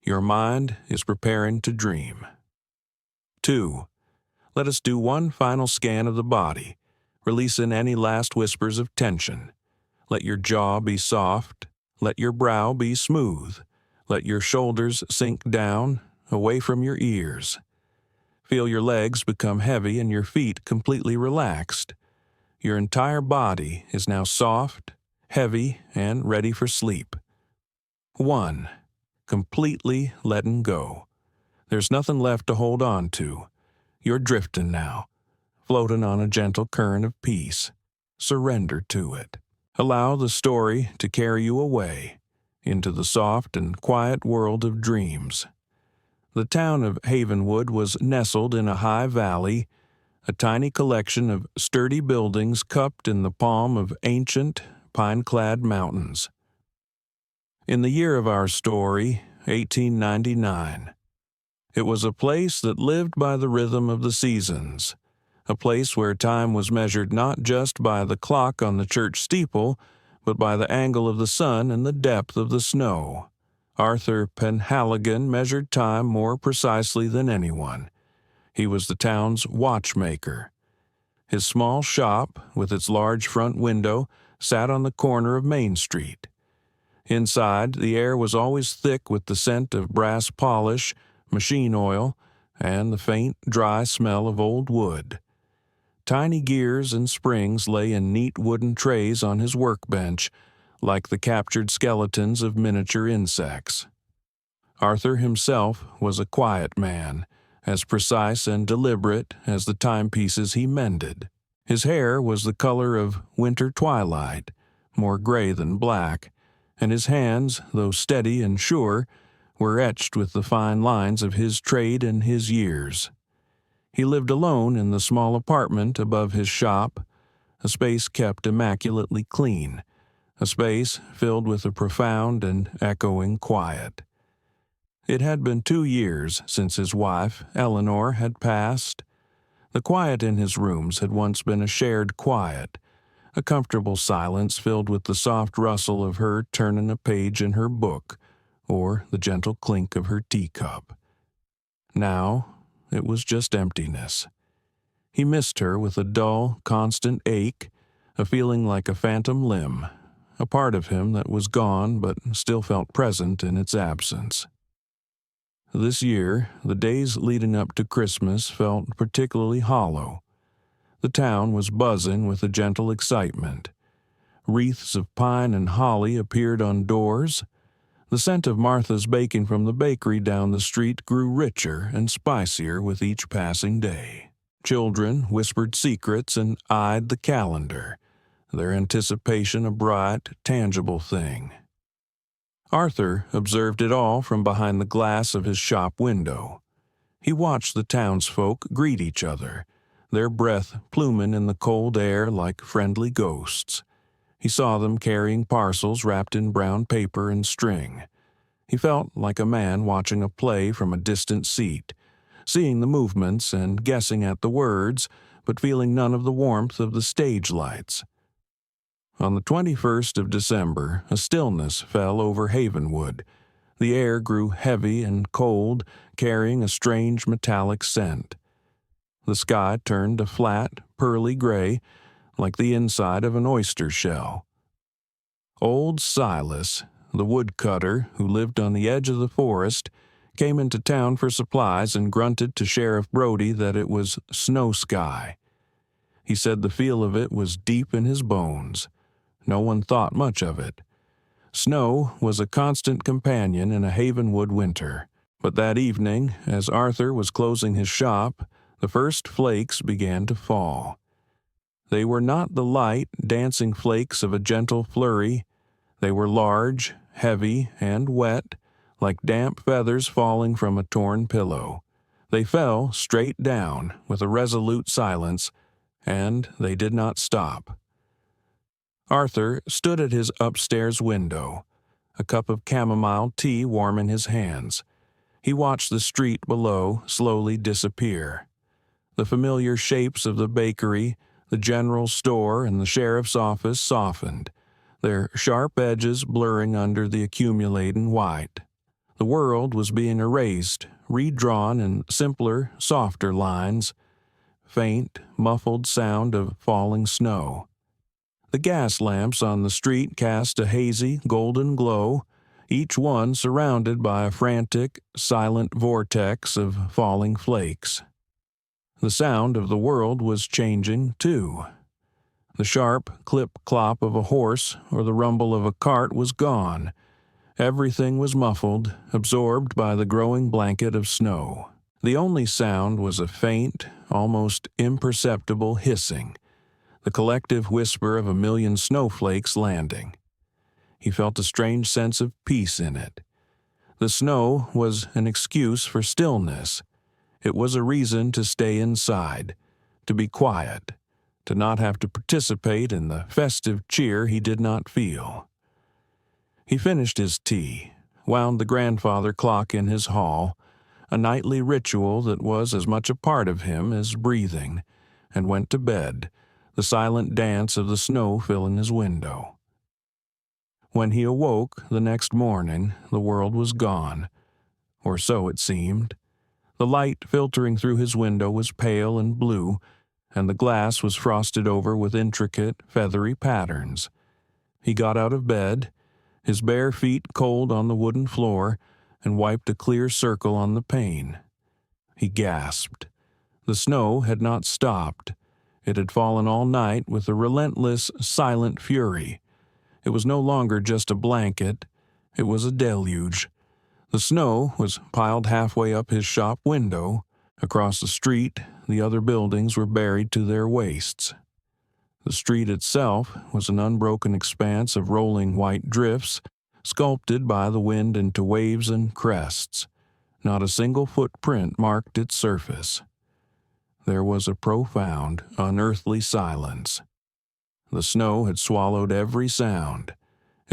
Your mind is preparing to dream. 2. Let us do one final scan of the body, releasing any last whispers of tension. Let your jaw be soft. Let your brow be smooth. Let your shoulders sink down, away from your ears. Feel your legs become heavy and your feet completely relaxed. Your entire body is now soft, heavy, and ready for sleep. 1. Completely letting go. There's nothing left to hold on to. You're drifting now, floating on a gentle current of peace. Surrender to it. Allow the story to carry you away into the soft and quiet world of dreams. The town of Havenwood was nestled in a high valley, a tiny collection of sturdy buildings cupped in the palm of ancient, pine-clad mountains. In the year of our story, 1899, it was a place that lived by the rhythm of the seasons, a place where time was measured not just by the clock on the church steeple, but by the angle of the sun and the depth of the snow. Arthur Penhaligon measured time more precisely than anyone. He was the town's watchmaker. His small shop, with its large front window, sat on the corner of Main Street. Inside, the air was always thick with the scent of brass polish, machine oil, and the faint, dry smell of old wood. Tiny gears and springs lay in neat wooden trays on his workbench, like the captured skeletons of miniature insects. Arthur himself was a quiet man, as precise and deliberate as the timepieces he mended. His hair was the color of winter twilight, more gray than black, and his hands, though steady and sure, were etched with the fine lines of his trade and his years. He lived alone in the small apartment above his shop, a space kept immaculately clean, a space filled with a profound and echoing quiet. It had been 2 years since his wife, Eleanor, had passed. The quiet in his rooms had once been a shared quiet, a comfortable silence filled with the soft rustle of her turning a page in her book, or the gentle clink of her teacup. Now, it was just emptiness. He missed her with a dull, constant ache, a feeling like a phantom limb, a part of him that was gone but still felt present in its absence. This year, the days leading up to Christmas felt particularly hollow. The town was buzzing with a gentle excitement. Wreaths of pine and holly appeared on doors. The scent of Martha's baking from the bakery down the street grew richer and spicier with each passing day. Children whispered secrets and eyed the calendar, their anticipation a bright, tangible thing. Arthur observed it all from behind the glass of his shop window. He watched the townsfolk greet each other, their breath pluming in the cold air like friendly ghosts. He saw them carrying parcels wrapped in brown paper and string. He felt like a man watching a play from a distant seat, seeing the movements and guessing at the words, but feeling none of the warmth of the stage lights. On the 21st of December, a stillness fell over Havenwood. The air grew heavy and cold, carrying a strange metallic scent. The sky turned a flat, pearly gray, like the inside of an oyster shell. Old Silas, the woodcutter who lived on the edge of the forest, came into town for supplies and grunted to Sheriff Brody that it was snow sky. He said the feel of it was deep in his bones. No one thought much of it. Snow was a constant companion in a Havenwood winter, but that evening, as Arthur was closing his shop, the first flakes began to fall. They were not the light, dancing flakes of a gentle flurry. They were large, heavy, and wet, like damp feathers falling from a torn pillow. They fell straight down with a resolute silence, and they did not stop. Arthur stood at his upstairs window, a cup of chamomile tea warm in his hands. He watched the street below slowly disappear. The familiar shapes of the bakery, the general store, and the sheriff's office softened, their sharp edges blurring under the accumulating white. The world was being erased, redrawn in simpler, softer lines. Faint, muffled sound of falling snow. The gas lamps on the street cast a hazy, golden glow, each one surrounded by a frantic, silent vortex of falling flakes. The sound of the world was changing, too. The sharp clip-clop of a horse or the rumble of a cart was gone. Everything was muffled, absorbed by the growing blanket of snow. The only sound was a faint, almost imperceptible hissing, the collective whisper of a million snowflakes landing. He felt a strange sense of peace in it. The snow was an excuse for stillness. It was a reason to stay inside, to be quiet, to not have to participate in the festive cheer he did not feel. He finished his tea, wound the grandfather clock in his hall, a nightly ritual that was as much a part of him as breathing, and went to bed, the silent dance of the snow filling his window. When he awoke the next morning, the world was gone, or so it seemed. The light filtering through his window was pale and blue, and the glass was frosted over with intricate, feathery patterns. He got out of bed, his bare feet cold on the wooden floor, and wiped a clear circle on the pane. He gasped. The snow had not stopped. It had fallen all night with a relentless, silent fury. It was no longer just a blanket. It was a deluge. The snow was piled halfway up his shop window. Across the street, the other buildings were buried to their waists. The street itself was an unbroken expanse of rolling white drifts, sculpted by the wind into waves and crests. Not a single footprint marked its surface. There was a profound, unearthly silence. The snow had swallowed every sound.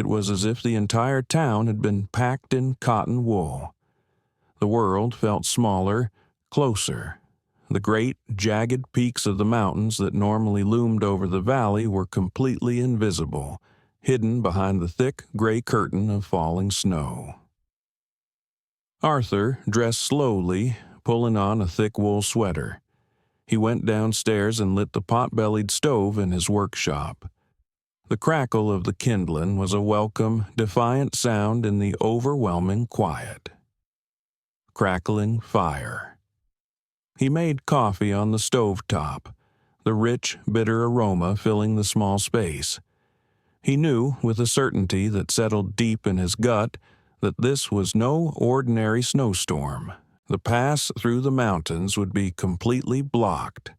It was as if the entire town had been packed in cotton wool. The world felt smaller, closer. The great, jagged peaks of the mountains that normally loomed over the valley were completely invisible, hidden behind the thick gray curtain of falling snow. Arthur dressed slowly, pulling on a thick wool sweater. He went downstairs and lit the pot-bellied stove in his workshop. The crackle of the kindling was a welcome, defiant sound in the overwhelming quiet. Crackling fire. He made coffee on the stove top, the rich, bitter aroma filling the small space. He knew, with a certainty that settled deep in his gut, that this was no ordinary snowstorm. The pass through the mountains would be completely blocked.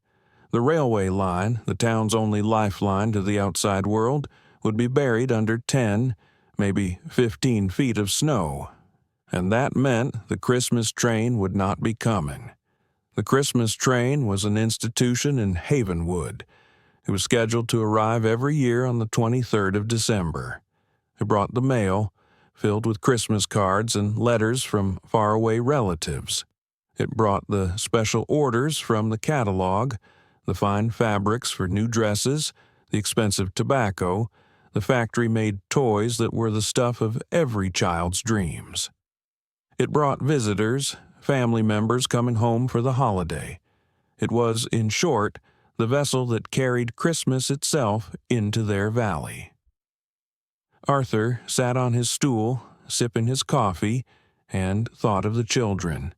The railway line, the town's only lifeline to the outside world, would be buried under 10, maybe 15 feet of snow. And that meant the Christmas train would not be coming. The Christmas train was an institution in Havenwood. It was scheduled to arrive every year on the 23rd of December. It brought the mail, filled with Christmas cards and letters from faraway relatives. It brought the special orders from the catalog, the fine fabrics for new dresses, the expensive tobacco, the factory-made toys that were the stuff of every child's dreams. It brought visitors, family members coming home for the holiday. It was, in short, the vessel that carried Christmas itself into their valley. Arthur sat on his stool, sipping his coffee, and thought of the children.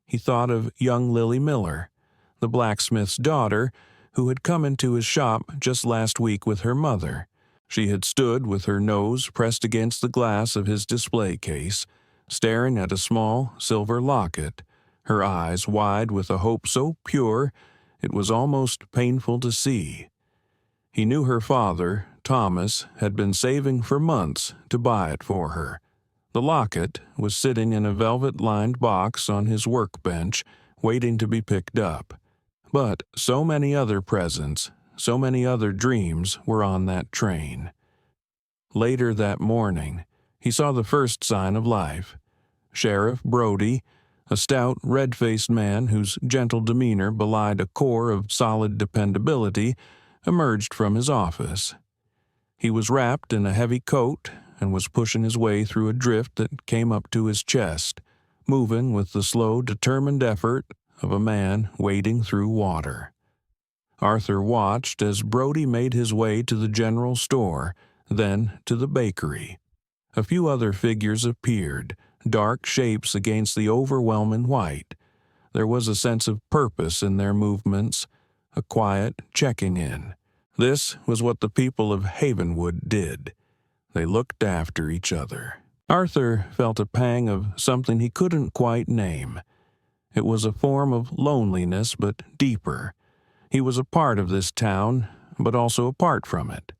He thought of young Lily Miller, the blacksmith's daughter, who had come into his shop just last week with her mother. She had stood with her nose pressed against the glass of his display case, staring at a small silver locket, her eyes wide with a hope so pure it was almost painful to see. He knew her father, Thomas, had been saving for months to buy it for her. The locket was sitting in a velvet-lined box on his workbench, waiting to be picked up. But so many other presents, so many other dreams were on that train. Later that morning, he saw the first sign of life. Sheriff Brody, a stout, red-faced man whose gentle demeanor belied a core of solid dependability, emerged from his office. He was wrapped in a heavy coat and was pushing his way through a drift that came up to his chest, moving with the slow, determined effort of a man wading through water. Arthur watched as Brody made his way to the general store, then to the bakery. A few other figures appeared, dark shapes against the overwhelming white. There was a sense of purpose in their movements, a quiet checking in. This was what the people of Havenwood did. They looked after each other. Arthur felt a pang of something he couldn't quite name. It was a form of loneliness, but deeper. He was a part of this town, but also apart from it.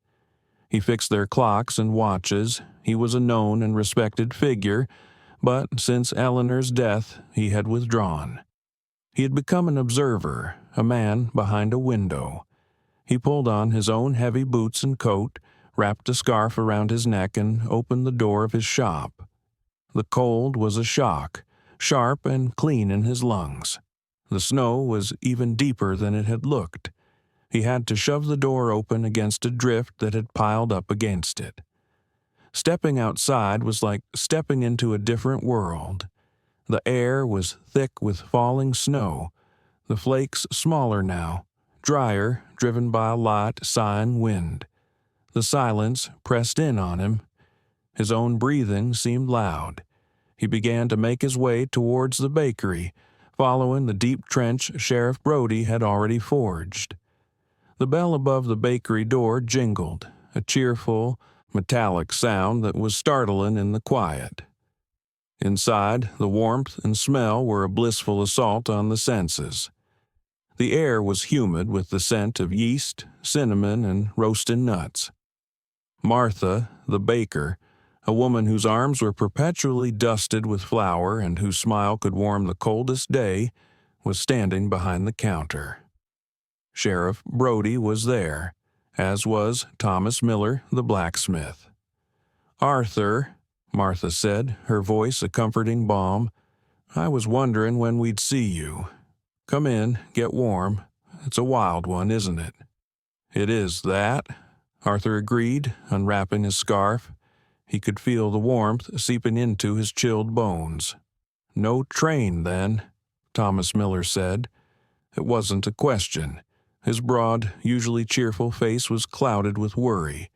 He fixed their clocks and watches. He was a known and respected figure, but since Eleanor's death, he had withdrawn. He had become an observer, a man behind a window. He pulled on his own heavy boots and coat, wrapped a scarf around his neck, and opened the door of his shop. The cold was a shock, sharp and clean in his lungs. The snow was even deeper than it had looked. He had to shove the door open against a drift that had piled up against it. Stepping outside was like stepping into a different world. The air was thick with falling snow, the flakes smaller now, drier, driven by a light, sighing wind. The silence pressed in on him. His own breathing seemed loud. He began to make his way towards the bakery, following the deep trench Sheriff Brody had already forged. The bell above the bakery door jingled, a cheerful, metallic sound that was startling in the quiet. Inside, the warmth and smell were a blissful assault on the senses. The air was humid with the scent of yeast, cinnamon, and roasted nuts. Martha, the baker, a woman whose arms were perpetually dusted with flour and whose smile could warm the coldest day, was standing behind the counter. Sheriff Brody was there, as was Thomas Miller, the blacksmith. "Arthur," Martha said, her voice a comforting balm, "I was wondering when we'd see you. Come in, get warm. It's a wild one, isn't it?" "It is that," Arthur agreed, unwrapping his scarf. He could feel the warmth seeping into his chilled bones. "No train, then," Thomas Miller said. It wasn't a question. His broad, usually cheerful face was clouded with worry.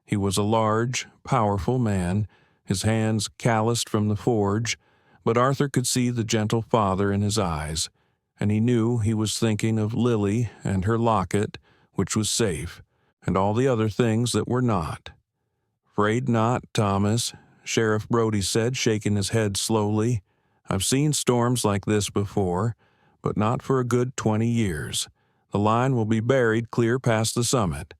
He was a large, powerful man, his hands calloused from the forge, but Arthur could see the gentle father in his eyes, and he knew he was thinking of Lily and her locket, which was safe, and all the other things that were not. "Afraid not, Thomas," Sheriff Brody said, shaking his head slowly. "I've seen storms like this before, but not for a good 20 years. The line will be buried clear past the summit.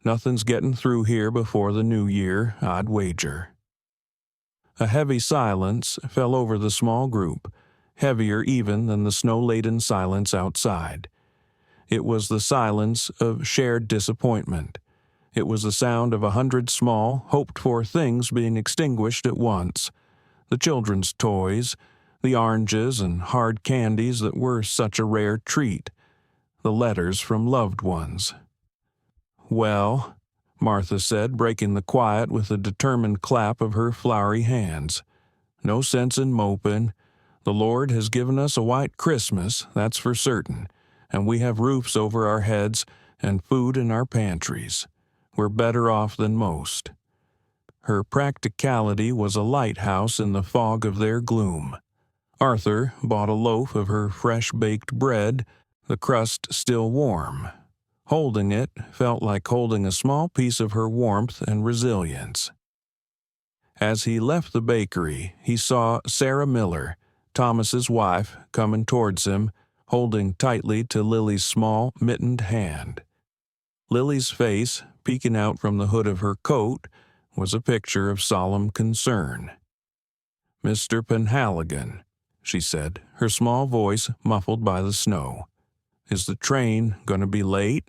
Nothing's getting through here before the new year, I'd wager." A heavy silence fell over the small group, heavier even than the snow-laden silence outside. It was the silence of shared disappointment. It was the sound of 100 small, hoped-for things being extinguished at once. The children's toys, the oranges and hard candies that were such a rare treat, the letters from loved ones. "Well," Martha said, breaking the quiet with a determined clap of her floury hands, "no sense in moping. The Lord has given us a white Christmas, that's for certain, and we have roofs over our heads and food in our pantries. We're better off than most." Her practicality was a lighthouse in the fog of their gloom. Arthur bought a loaf of her fresh-baked bread, the crust still warm. Holding it felt like holding a small piece of her warmth and resilience. As he left the bakery, he saw Sarah Miller, Thomas's wife, coming towards him, holding tightly to Lily's small, mittened hand. Lily's face, peeking out from the hood of her coat, was a picture of solemn concern. "Mr. Penhaligon," she said, her small voice muffled by the snow. "Is the train going to be late?"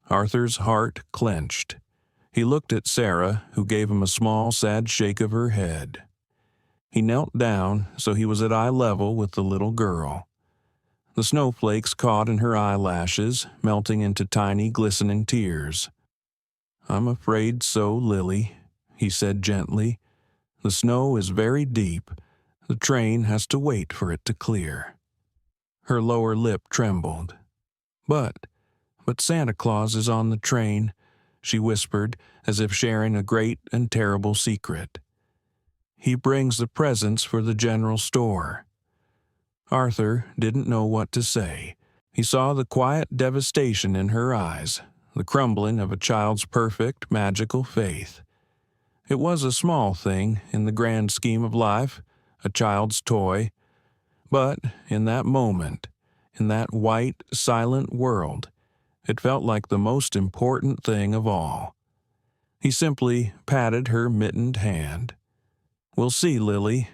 Arthur's heart clenched. He looked at Sarah, who gave him a small, sad shake of her head. He knelt down so he was at eye level with the little girl. The snowflakes caught in her eyelashes, melting into tiny, glistening tears. "I'm afraid so, Lily," he said gently. "The snow is very deep. The train has to wait for it to clear." Her lower lip trembled. But Santa Claus is on the train," she whispered, as if sharing a great and terrible secret. "He brings the presents for the general store." Arthur didn't know what to say. He saw the quiet devastation in her eyes, the crumbling of a child's perfect, magical faith. It was a small thing in the grand scheme of life, a child's toy, but in that moment, in that white, silent world, it felt like the most important thing of all. He simply patted her mittened hand. "We'll see, Lily.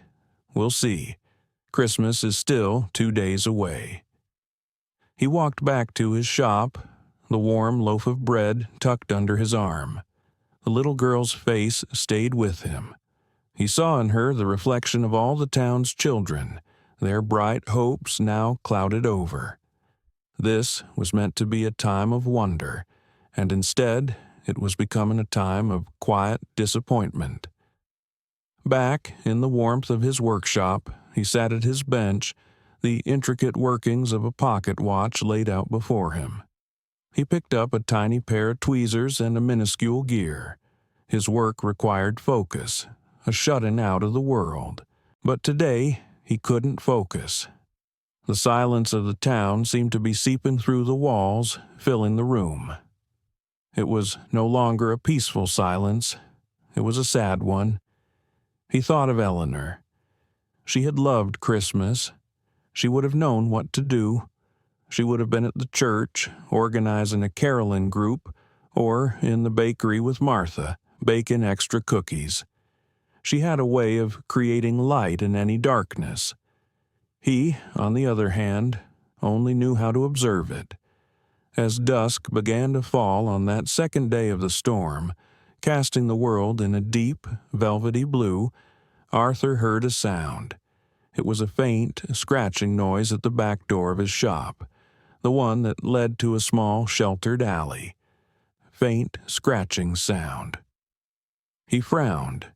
We'll see. Christmas is still 2 days away." He walked back to his shop, the warm loaf of bread tucked under his arm. The little girl's face stayed with him. He saw in her the reflection of all the town's children, their bright hopes now clouded over. This was meant to be a time of wonder, and instead it was becoming a time of quiet disappointment. Back in the warmth of his workshop, he sat at his bench, the intricate workings of a pocket watch laid out before him. He picked up a tiny pair of tweezers and a minuscule gear. His work required focus, a shutting out of the world. But today he couldn't focus. The silence of the town seemed to be seeping through the walls, filling the room. It was no longer a peaceful silence. It was a sad one. He thought of Eleanor. She had loved Christmas. She would have known what to do. She would have been at the church, organizing a caroling group, or in the bakery with Martha, baking extra cookies. She had a way of creating light in any darkness. He, on the other hand, only knew how to observe it. As dusk began to fall on that second day of the storm, casting the world in a deep, velvety blue, Arthur heard a sound. It was a faint, scratching noise at the back door of his shop, the one that led to a small, sheltered alley. Faint, scratching sound. He frowned.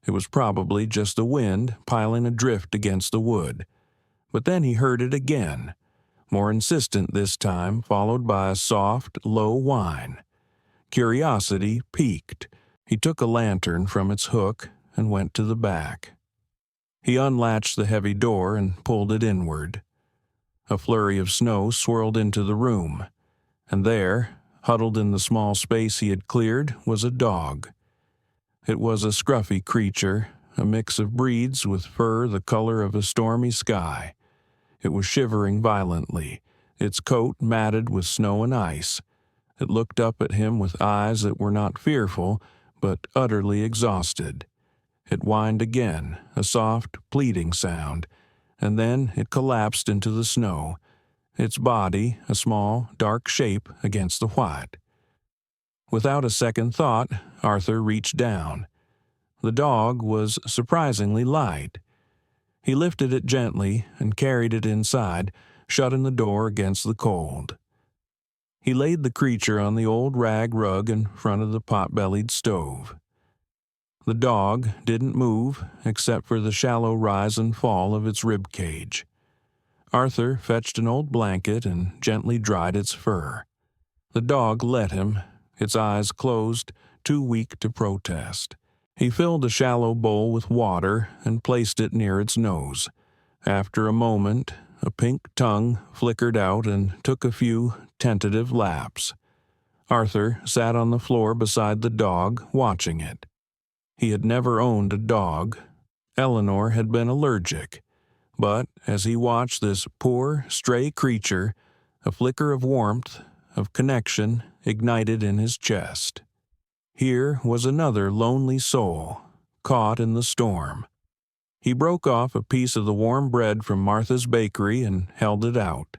It was probably just the wind piling a drift against the wood. But then he heard it again, more insistent this time, followed by a soft, low whine. Curiosity piqued. He took a lantern from its hook and went to the back. He unlatched the heavy door and pulled it inward. A flurry of snow swirled into the room, and there, huddled in the small space he had cleared, was a dog. It was a scruffy creature, a mix of breeds with fur the color of a stormy sky. It was shivering violently, its coat matted with snow and ice. It looked up at him with eyes that were not fearful, but utterly exhausted. It whined again, a soft, pleading sound, and then it collapsed into the snow, its body a small, dark shape against the white. Without a second thought, Arthur reached down. The dog was surprisingly light. He lifted it gently and carried it inside, shutting the door against the cold. He laid the creature on the old rag rug in front of the pot-bellied stove. The dog didn't move except for the shallow rise and fall of its rib cage. Arthur fetched an old blanket and gently dried its fur. The dog let him, its eyes closed, too weak to protest. He filled a shallow bowl with water and placed it near its nose. After a moment, a pink tongue flickered out and took a few tentative laps. Arthur sat on the floor beside the dog, watching it. He had never owned a dog. Eleanor had been allergic. But as he watched this poor, stray creature, a flicker of warmth, of connection, ignited in his chest. Here was another lonely soul, caught in the storm. He broke off a piece of the warm bread from Martha's bakery and held it out.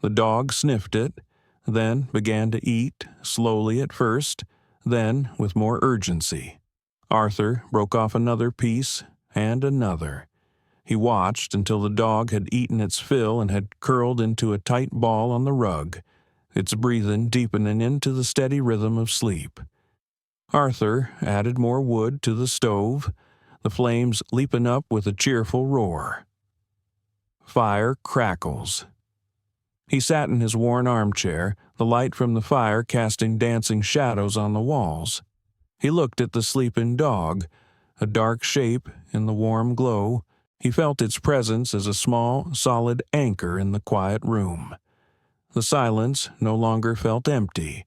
The dog sniffed it, then began to eat, slowly at first, then with more urgency. Arthur broke off another piece, and another. He watched until the dog had eaten its fill and had curled into a tight ball on the rug, its breathing deepening into the steady rhythm of sleep. Arthur added more wood to the stove, the flames leaping up with a cheerful roar. Fire crackles. He sat in his worn armchair, the light from the fire casting dancing shadows on the walls. He looked at the sleeping dog, a dark shape in the warm glow. He felt its presence as a small, solid anchor in the quiet room. The silence no longer felt empty.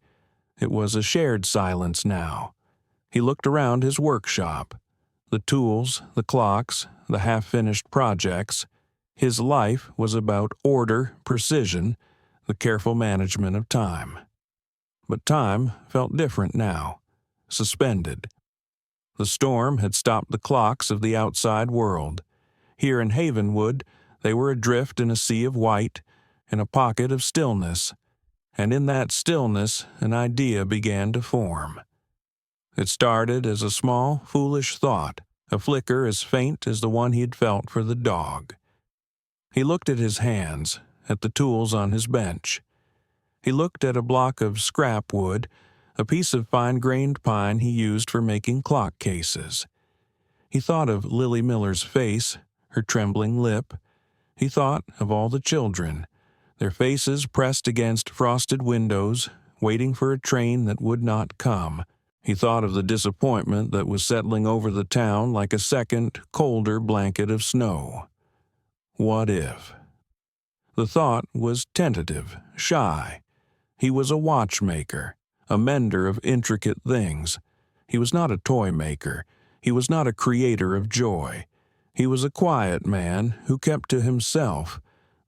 It was a shared silence now. He looked around his workshop. The tools, the clocks, the half-finished projects. His life was about order, precision, the careful management of time. But time felt different now, suspended. The storm had stopped the clocks of the outside world. Here in Havenwood, they were adrift in a sea of white, in a pocket of stillness, and in that stillness an idea began to form. It started as a small, foolish thought, a flicker as faint as the one he had felt for the dog. He looked at his hands, at the tools on his bench. He looked at a block of scrap wood, a piece of fine-grained pine he used for making clock cases. He thought of Lily Miller's face, her trembling lip. He thought of all the children, their faces pressed against frosted windows, waiting for a train that would not come. He thought of the disappointment that was settling over the town like a second, colder blanket of snow. What if? The thought was tentative, shy. He was a watchmaker, a mender of intricate things. He was not a toy maker. He was not a creator of joy. He was a quiet man who kept to himself,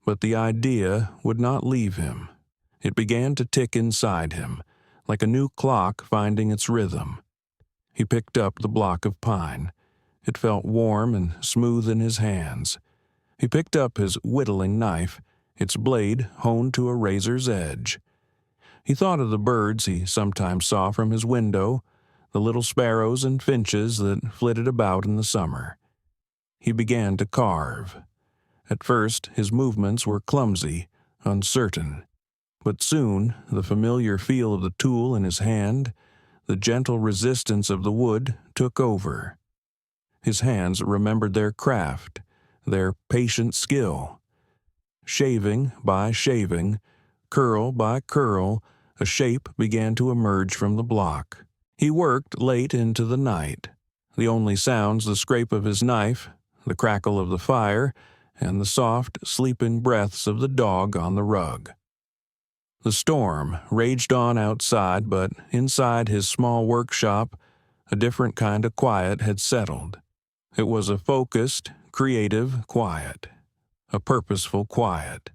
but the idea would not leave him. It began to tick inside him, like a new clock finding its rhythm. He picked up the block of pine. It felt warm and smooth in his hands. He picked up his whittling knife, its blade honed to a razor's edge. He thought of the birds he sometimes saw from his window, the little sparrows and finches that flitted about in the summer. He began to carve. At first, his movements were clumsy, uncertain, but soon the familiar feel of the tool in his hand, the gentle resistance of the wood, took over. His hands remembered their craft, their patient skill. Shaving by shaving, curl by curl, a shape began to emerge from the block. He worked late into the night. The only sounds the scrape of his knife, the crackle of the fire, and the soft, sleeping breaths of the dog on the rug. The storm raged on outside, but inside his small workshop, a different kind of quiet had settled. It was a focused, creative quiet, a purposeful quiet.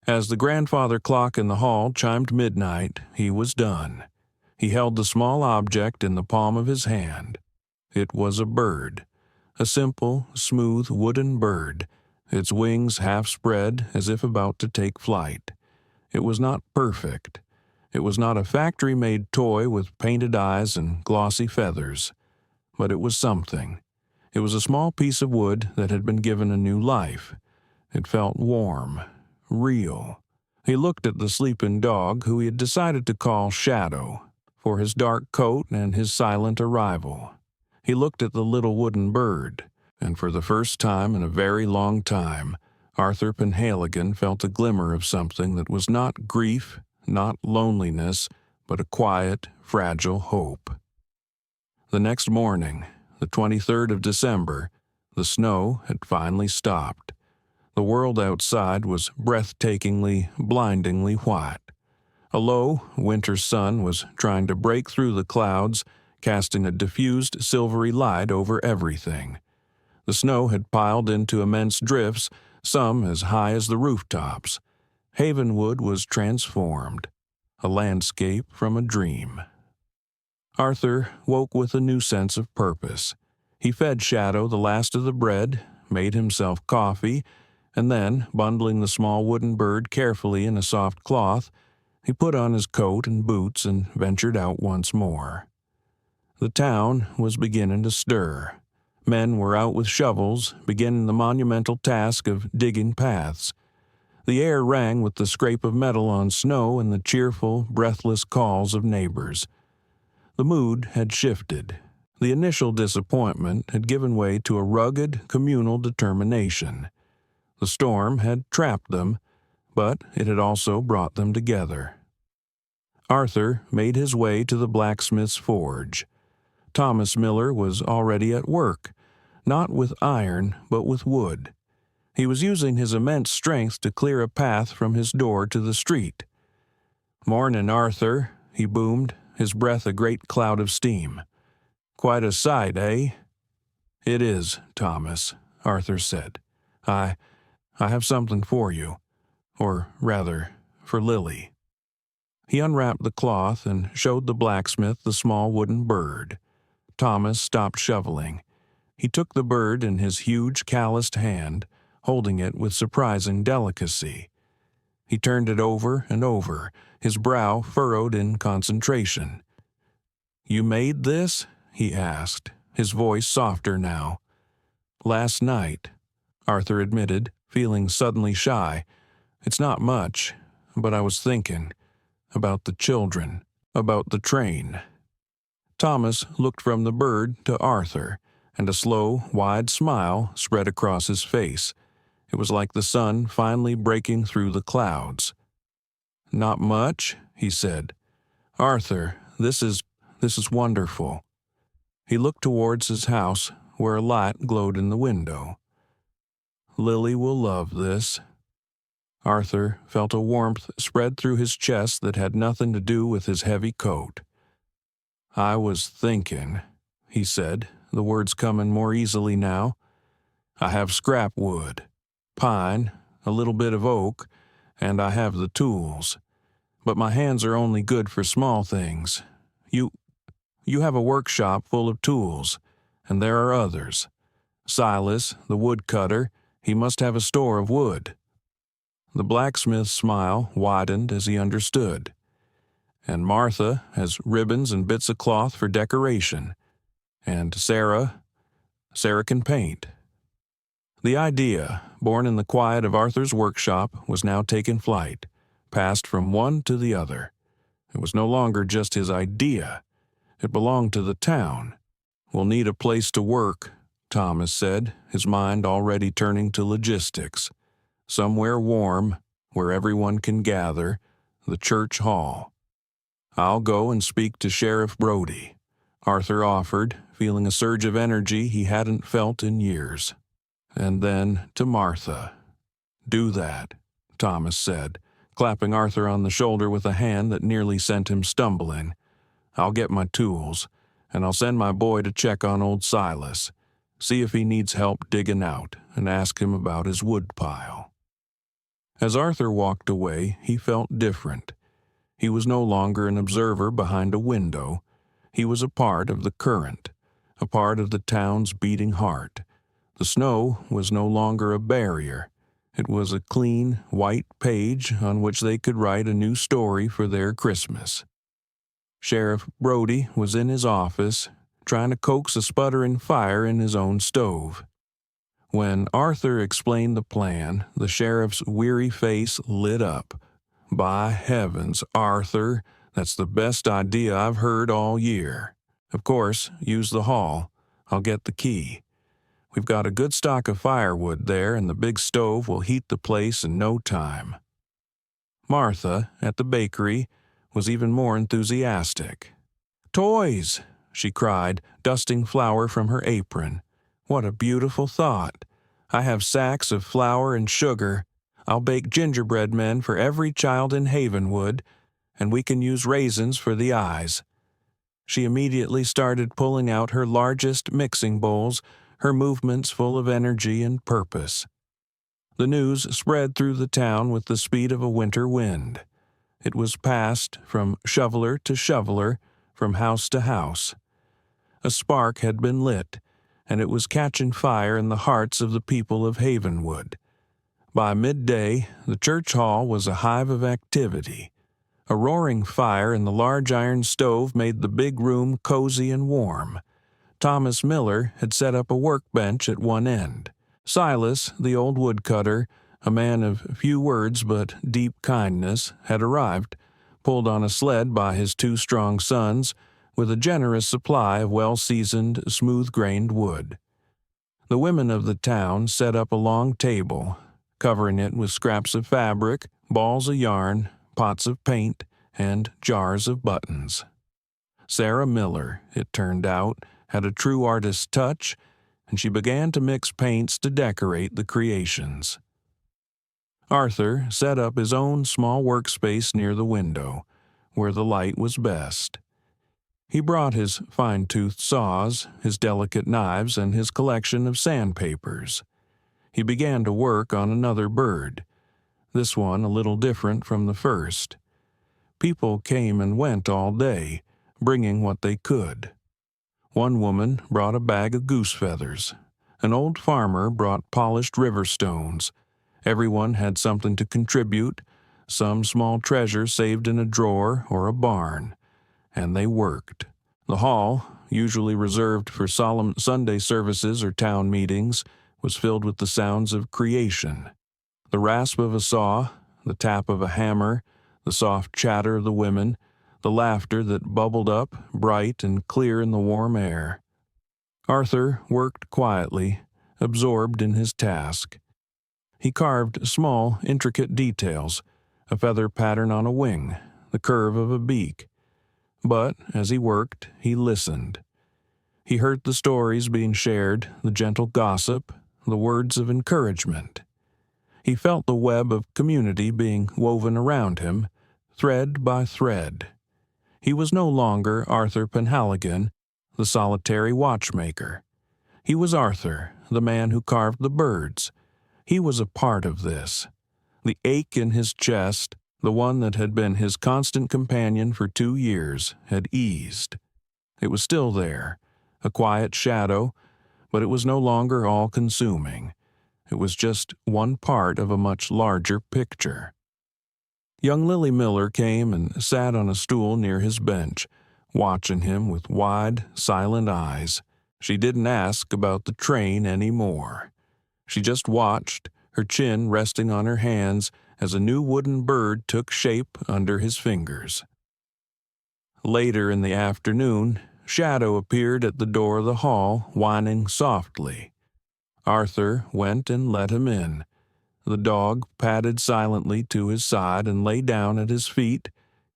As the grandfather clock in the hall chimed midnight, he was done. He held the small object in the palm of his hand. It was a bird, a simple, smooth wooden bird, its wings half spread as if about to take flight. It was not perfect. It was not a factory-made toy with painted eyes and glossy feathers. But it was something. It was a small piece of wood that had been given a new life. It felt warm, real. He looked at the sleeping dog, who he had decided to call Shadow, for his dark coat and his silent arrival. He looked at the little wooden bird, and for the first time in a very long time, Arthur Penhaligon felt a glimmer of something that was not grief, not loneliness, but a quiet, fragile hope. The next morning, the 23rd of December, the snow had finally stopped. The world outside was breathtakingly, blindingly white. A low, winter sun was trying to break through the clouds, casting a diffused silvery light over everything. The snow had piled into immense drifts, some as high as the rooftops. Havenwood was transformed, a landscape from a dream. Arthur woke with a new sense of purpose. He fed Shadow the last of the bread, made himself coffee, and then, bundling the small wooden bird carefully in a soft cloth, he put on his coat and boots and ventured out once more. The town was beginning to stir. Men were out with shovels, beginning the monumental task of digging paths. The air rang with the scrape of metal on snow and the cheerful, breathless calls of neighbors. The mood had shifted. The initial disappointment had given way to a rugged, communal determination. The storm had trapped them, but it had also brought them together. Arthur made his way to the blacksmith's forge. Thomas Miller was already at work, not with iron, but with wood. He was using his immense strength to clear a path from his door to the street. "Mornin', Arthur," he boomed, his breath a great cloud of steam. "Quite a sight, eh?" "It is, Thomas," Arthur said. I have something for you. Or rather, for Lily." He unwrapped the cloth and showed the blacksmith the small wooden bird. Thomas stopped shoveling. He took the bird in his huge calloused hand, holding it with surprising delicacy. He turned it over and over, his brow furrowed in concentration. "You made this?" he asked, his voice softer now. "Last night," Arthur admitted, feeling suddenly shy. "It's not much, but I was thinking about the children, about the train." Thomas looked from the bird to Arthur, and a slow, wide smile spread across his face. It was like the sun finally breaking through the clouds. "Not much," he said. "Arthur, this is wonderful." He looked towards his house, where a light glowed in the window. "Lily will love this." Arthur felt a warmth spread through his chest that had nothing to do with his heavy coat. "I was thinking," he said, the words coming more easily now. "I have scrap wood, pine, a little bit of oak, and I have the tools. But my hands are only good for small things. You have a workshop full of tools, and there are others. Silas, the woodcutter, he must have a store of wood." The blacksmith's smile widened as he understood. and Martha has ribbons and bits of cloth for decoration, and Sarah can paint. The idea, born in the quiet of Arthur's workshop, was now taking flight, passed from one to the other. It was no longer just his idea. It belonged to the town. "We'll need a place to work," Thomas said, his mind already turning to logistics. "Somewhere warm, where everyone can gather, the church hall." "I'll go and speak to Sheriff Brody," Arthur offered, feeling a surge of energy he hadn't felt in years. And then to Martha. "Do that," Thomas said, clapping Arthur on the shoulder with a hand that nearly sent him stumbling. "I'll get my tools, and I'll send my boy to check on old Silas, see if he needs help digging out, and ask him about his wood pile." As Arthur walked away, he felt different. He was no longer an observer behind a window. He was a part of the current, a part of the town's beating heart. The snow was no longer a barrier. It was a clean, white page on which they could write a new story for their Christmas. Sheriff Brody was in his office, trying to coax a sputtering fire in his own stove. When Arthur explained the plan, the sheriff's weary face lit up. "By heavens, Arthur, that's the best idea I've heard all year. Of course, use the hall. I'll get the key. We've got a good stock of firewood there, and the big stove will heat the place in no time." Martha, at the bakery, was even more enthusiastic. "Toys!" she cried, dusting flour from her apron. "What a beautiful thought! I have sacks of flour and sugar. I'll bake gingerbread men for every child in Havenwood, and we can use raisins for the eyes." She immediately started pulling out her largest mixing bowls, her movements full of energy and purpose. The news spread through the town with the speed of a winter wind. It was passed from shoveler to shoveler, from house to house. A spark had been lit, and it was catching fire in the hearts of the people of Havenwood. By midday, the church hall was a hive of activity. A roaring fire in the large iron stove made the big room cozy and warm. Thomas Miller had set up a workbench at one end. Silas, the old woodcutter, a man of few words but deep kindness, had arrived, pulled on a sled by his two strong sons, with a generous supply of well-seasoned, smooth-grained wood. The women of the town set up a long table, covering it with scraps of fabric, balls of yarn, pots of paint, and jars of buttons. Sarah Miller, it turned out, had a true artist's touch, and she began to mix paints to decorate the creations. Arthur set up his own small workspace near the window, where the light was best. He brought his fine-toothed saws, his delicate knives, and his collection of sandpapers. He began to work on another bird, this one a little different from the first. People came and went all day, bringing what they could. One woman brought a bag of goose feathers. An old farmer brought polished river stones. Everyone had something to contribute, some small treasure saved in a drawer or a barn, and they worked. The hall, usually reserved for solemn Sunday services or town meetings, was filled with the sounds of creation. The rasp of a saw, the tap of a hammer, the soft chatter of the women, the laughter that bubbled up, bright and clear in the warm air. Arthur worked quietly, absorbed in his task. He carved small, intricate details, a feather pattern on a wing, the curve of a beak. But, as he worked, he listened. He heard the stories being shared, the gentle gossip, the words of encouragement. He felt the web of community being woven around him, thread by thread. He was no longer Arthur Penhaligon, the solitary watchmaker. He was Arthur, the man who carved the birds. He was a part of this. The ache in his chest, the one that had been his constant companion for 2 years, had eased. It was still there, a quiet shadow, but it was no longer all-consuming. It was just one part of a much larger picture. Young Lily Miller came and sat on a stool near his bench, watching him with wide, silent eyes. She didn't ask about the train any more. She just watched, her chin resting on her hands as a new wooden bird took shape under his fingers. Later in the afternoon, Shadow appeared at the door of the hall, whining softly. Arthur went and let him in. The dog padded silently to his side and lay down at his feet,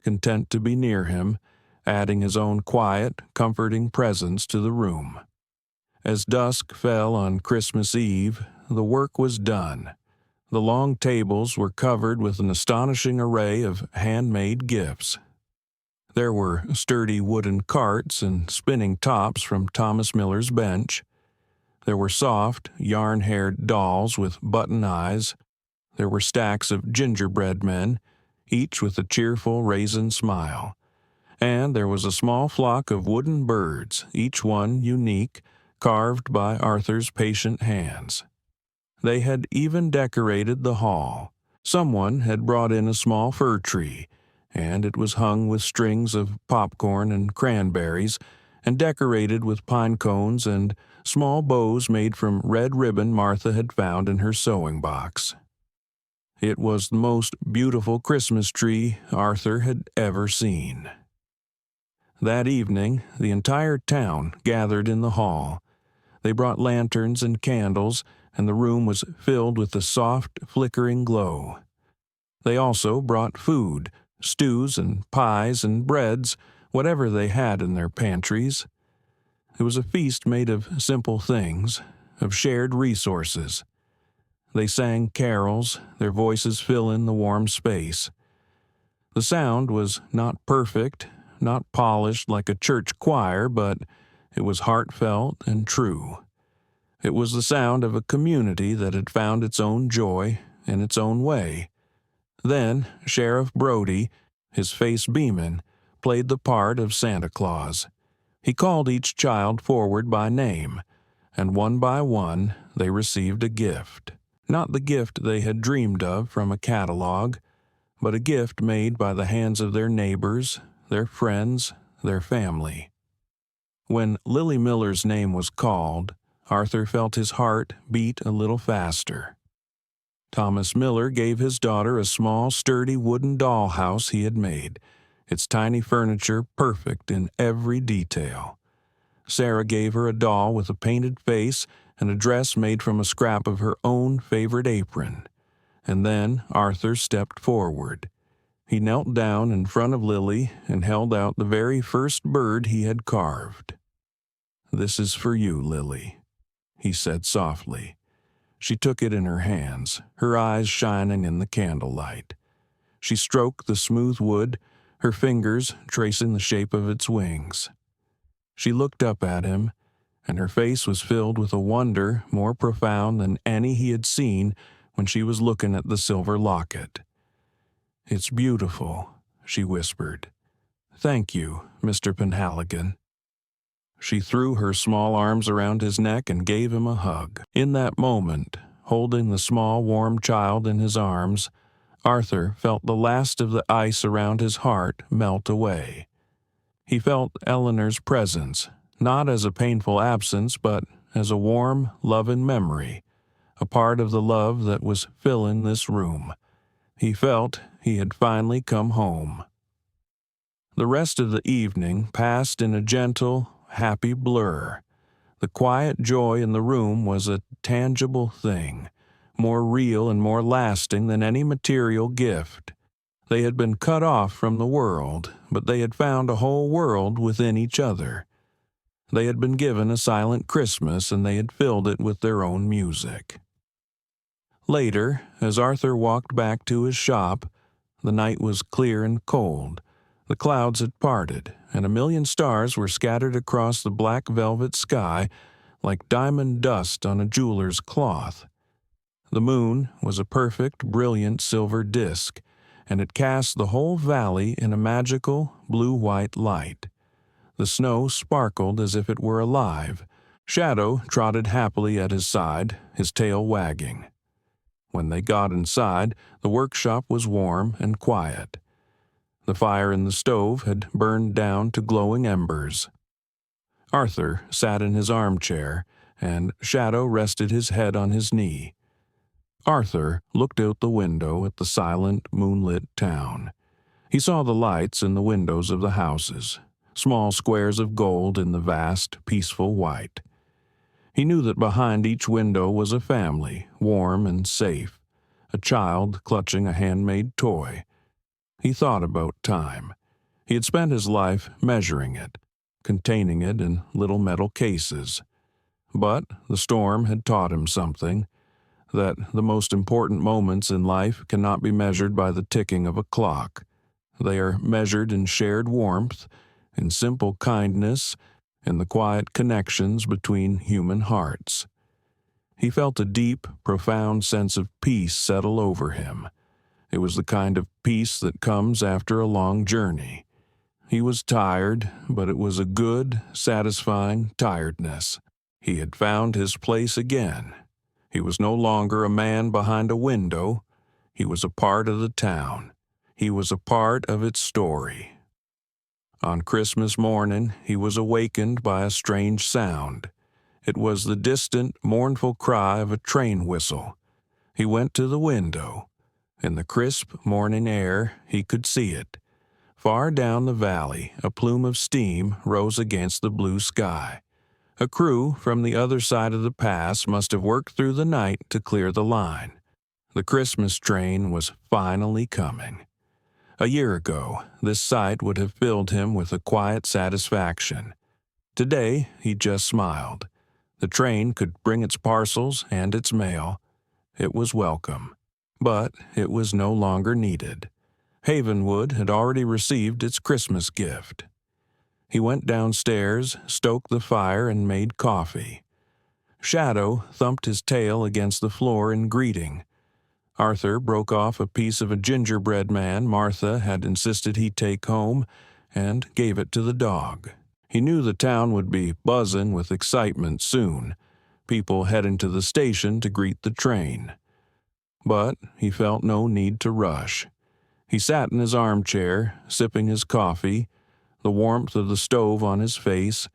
content to be near him, adding his own quiet, comforting presence to the room. As dusk fell on Christmas Eve, the work was done. The long tables were covered with an astonishing array of handmade gifts. There were sturdy wooden carts and spinning tops from Thomas Miller's bench. There were soft, yarn-haired dolls with button eyes. There were stacks of gingerbread men, each with a cheerful raisin smile. And there was a small flock of wooden birds, each one unique, carved by Arthur's patient hands. They had even decorated the hall. Someone had brought in a small fir tree, and it was hung with strings of popcorn and cranberries, and decorated with pine cones and small bows made from red ribbon Martha had found in her sewing box. It was the most beautiful Christmas tree Arthur had ever seen. That evening, the entire town gathered in the hall. They brought lanterns and candles, and the room was filled with a soft, flickering glow. They also brought food, stews and pies and breads, whatever they had in their pantries. It was a feast made of simple things, of shared resources. They sang carols, their voices filling the warm space. The sound was not perfect, not polished like a church choir, but it was heartfelt and true. It was the sound of a community that had found its own joy in its own way. Then Sheriff Brody, his face beaming, played the part of Santa Claus. He called each child forward by name, and one by one they received a gift. Not the gift they had dreamed of from a catalog, but a gift made by the hands of their neighbors, their friends, their family. When Lily Miller's name was called, Arthur felt his heart beat a little faster. Thomas Miller gave his daughter a small, sturdy wooden dollhouse he had made, its tiny furniture perfect in every detail. Sarah gave her a doll with a painted face and a dress made from a scrap of her own favorite apron. And then Arthur stepped forward. He knelt down in front of Lily and held out the very first bird he had carved. "This is for you, Lily," he said softly. She took it in her hands, her eyes shining in the candlelight. She stroked the smooth wood, her fingers tracing the shape of its wings. She looked up at him, and her face was filled with a wonder more profound than any he had seen when she was looking at the silver locket. "It's beautiful," she whispered. "Thank you, Mr. Penhaligon." She threw her small arms around his neck and gave him a hug. In that moment, holding the small warm child in his arms, Arthur felt the last of the ice around his heart melt away. He felt Eleanor's presence, not as a painful absence, but as a warm, loving memory, a part of the love that was filling this room. He felt he had finally come home. The rest of the evening passed in a gentle, happy blur. The quiet joy in the room was a tangible thing, more real and more lasting than any material gift. They had been cut off from the world, but they had found a whole world within each other. They had been given a silent Christmas, and they had filled it with their own music. Later, as Arthur walked back to his shop, the night was clear and cold. The clouds had parted, and a million stars were scattered across the black velvet sky like diamond dust on a jeweler's cloth. The moon was a perfect, brilliant silver disk, and it cast the whole valley in a magical, blue-white light. The snow sparkled as if it were alive. Shadow trotted happily at his side, his tail wagging. When they got inside, the workshop was warm and quiet. The fire in the stove had burned down to glowing embers. Arthur sat in his armchair, and Shadow rested his head on his knee. Arthur looked out the window at the silent, moonlit town. He saw the lights in the windows of the houses, small squares of gold in the vast, peaceful white. He knew that behind each window was a family, warm and safe, a child clutching a handmade toy. He thought about time. He had spent his life measuring it, containing it in little metal cases. But the storm had taught him something, that the most important moments in life cannot be measured by the ticking of a clock. They are measured in shared warmth, in simple kindness, in the quiet connections between human hearts. He felt a deep, profound sense of peace settle over him. It was the kind of peace that comes after a long journey. He was tired, but it was a good, satisfying tiredness. He had found his place again. He was no longer a man behind a window. He was a part of the town. He was a part of its story. On Christmas morning, he was awakened by a strange sound. It was the distant, mournful cry of a train whistle. He went to the window. In the crisp morning air, he could see it. Far down the valley, a plume of steam rose against the blue sky. A crew from the other side of the pass must have worked through the night to clear the line. The Christmas train was finally coming. A year ago, this sight would have filled him with a quiet satisfaction. Today, he just smiled. The train could bring its parcels and its mail. It was welcome. But it was no longer needed. Havenwood had already received its Christmas gift. He went downstairs, stoked the fire, and made coffee. Shadow thumped his tail against the floor in greeting. Arthur broke off a piece of a gingerbread man Martha had insisted he take home and gave it to the dog. He knew the town would be buzzing with excitement soon, people heading to the station to greet the train. But he felt no need to rush. He sat in his armchair, sipping his coffee, the warmth of the stove on his face,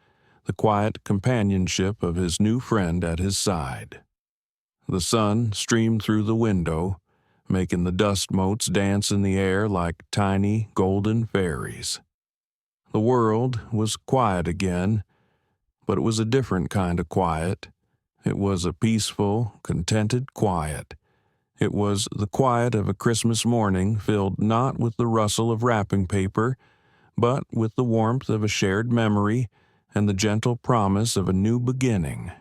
the quiet companionship of his new friend at his side. The sun streamed through the window, making the dust motes dance in the air like tiny golden fairies. The world was quiet again, but it was a different kind of quiet. It was a peaceful, contented quiet. It was the quiet of a Christmas morning filled not with the rustle of wrapping paper, but with the warmth of a shared memory and the gentle promise of a new beginning.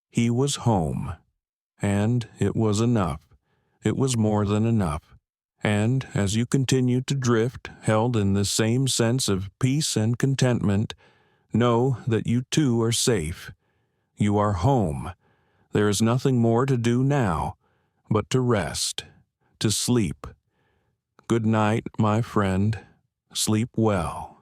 He was home. And it was enough. It was more than enough. And as you continue to drift, held in this same sense of peace and contentment, know that you too are safe. You are home. There is nothing more to do now, but to rest, to sleep. Good night, my friend. Sleep well.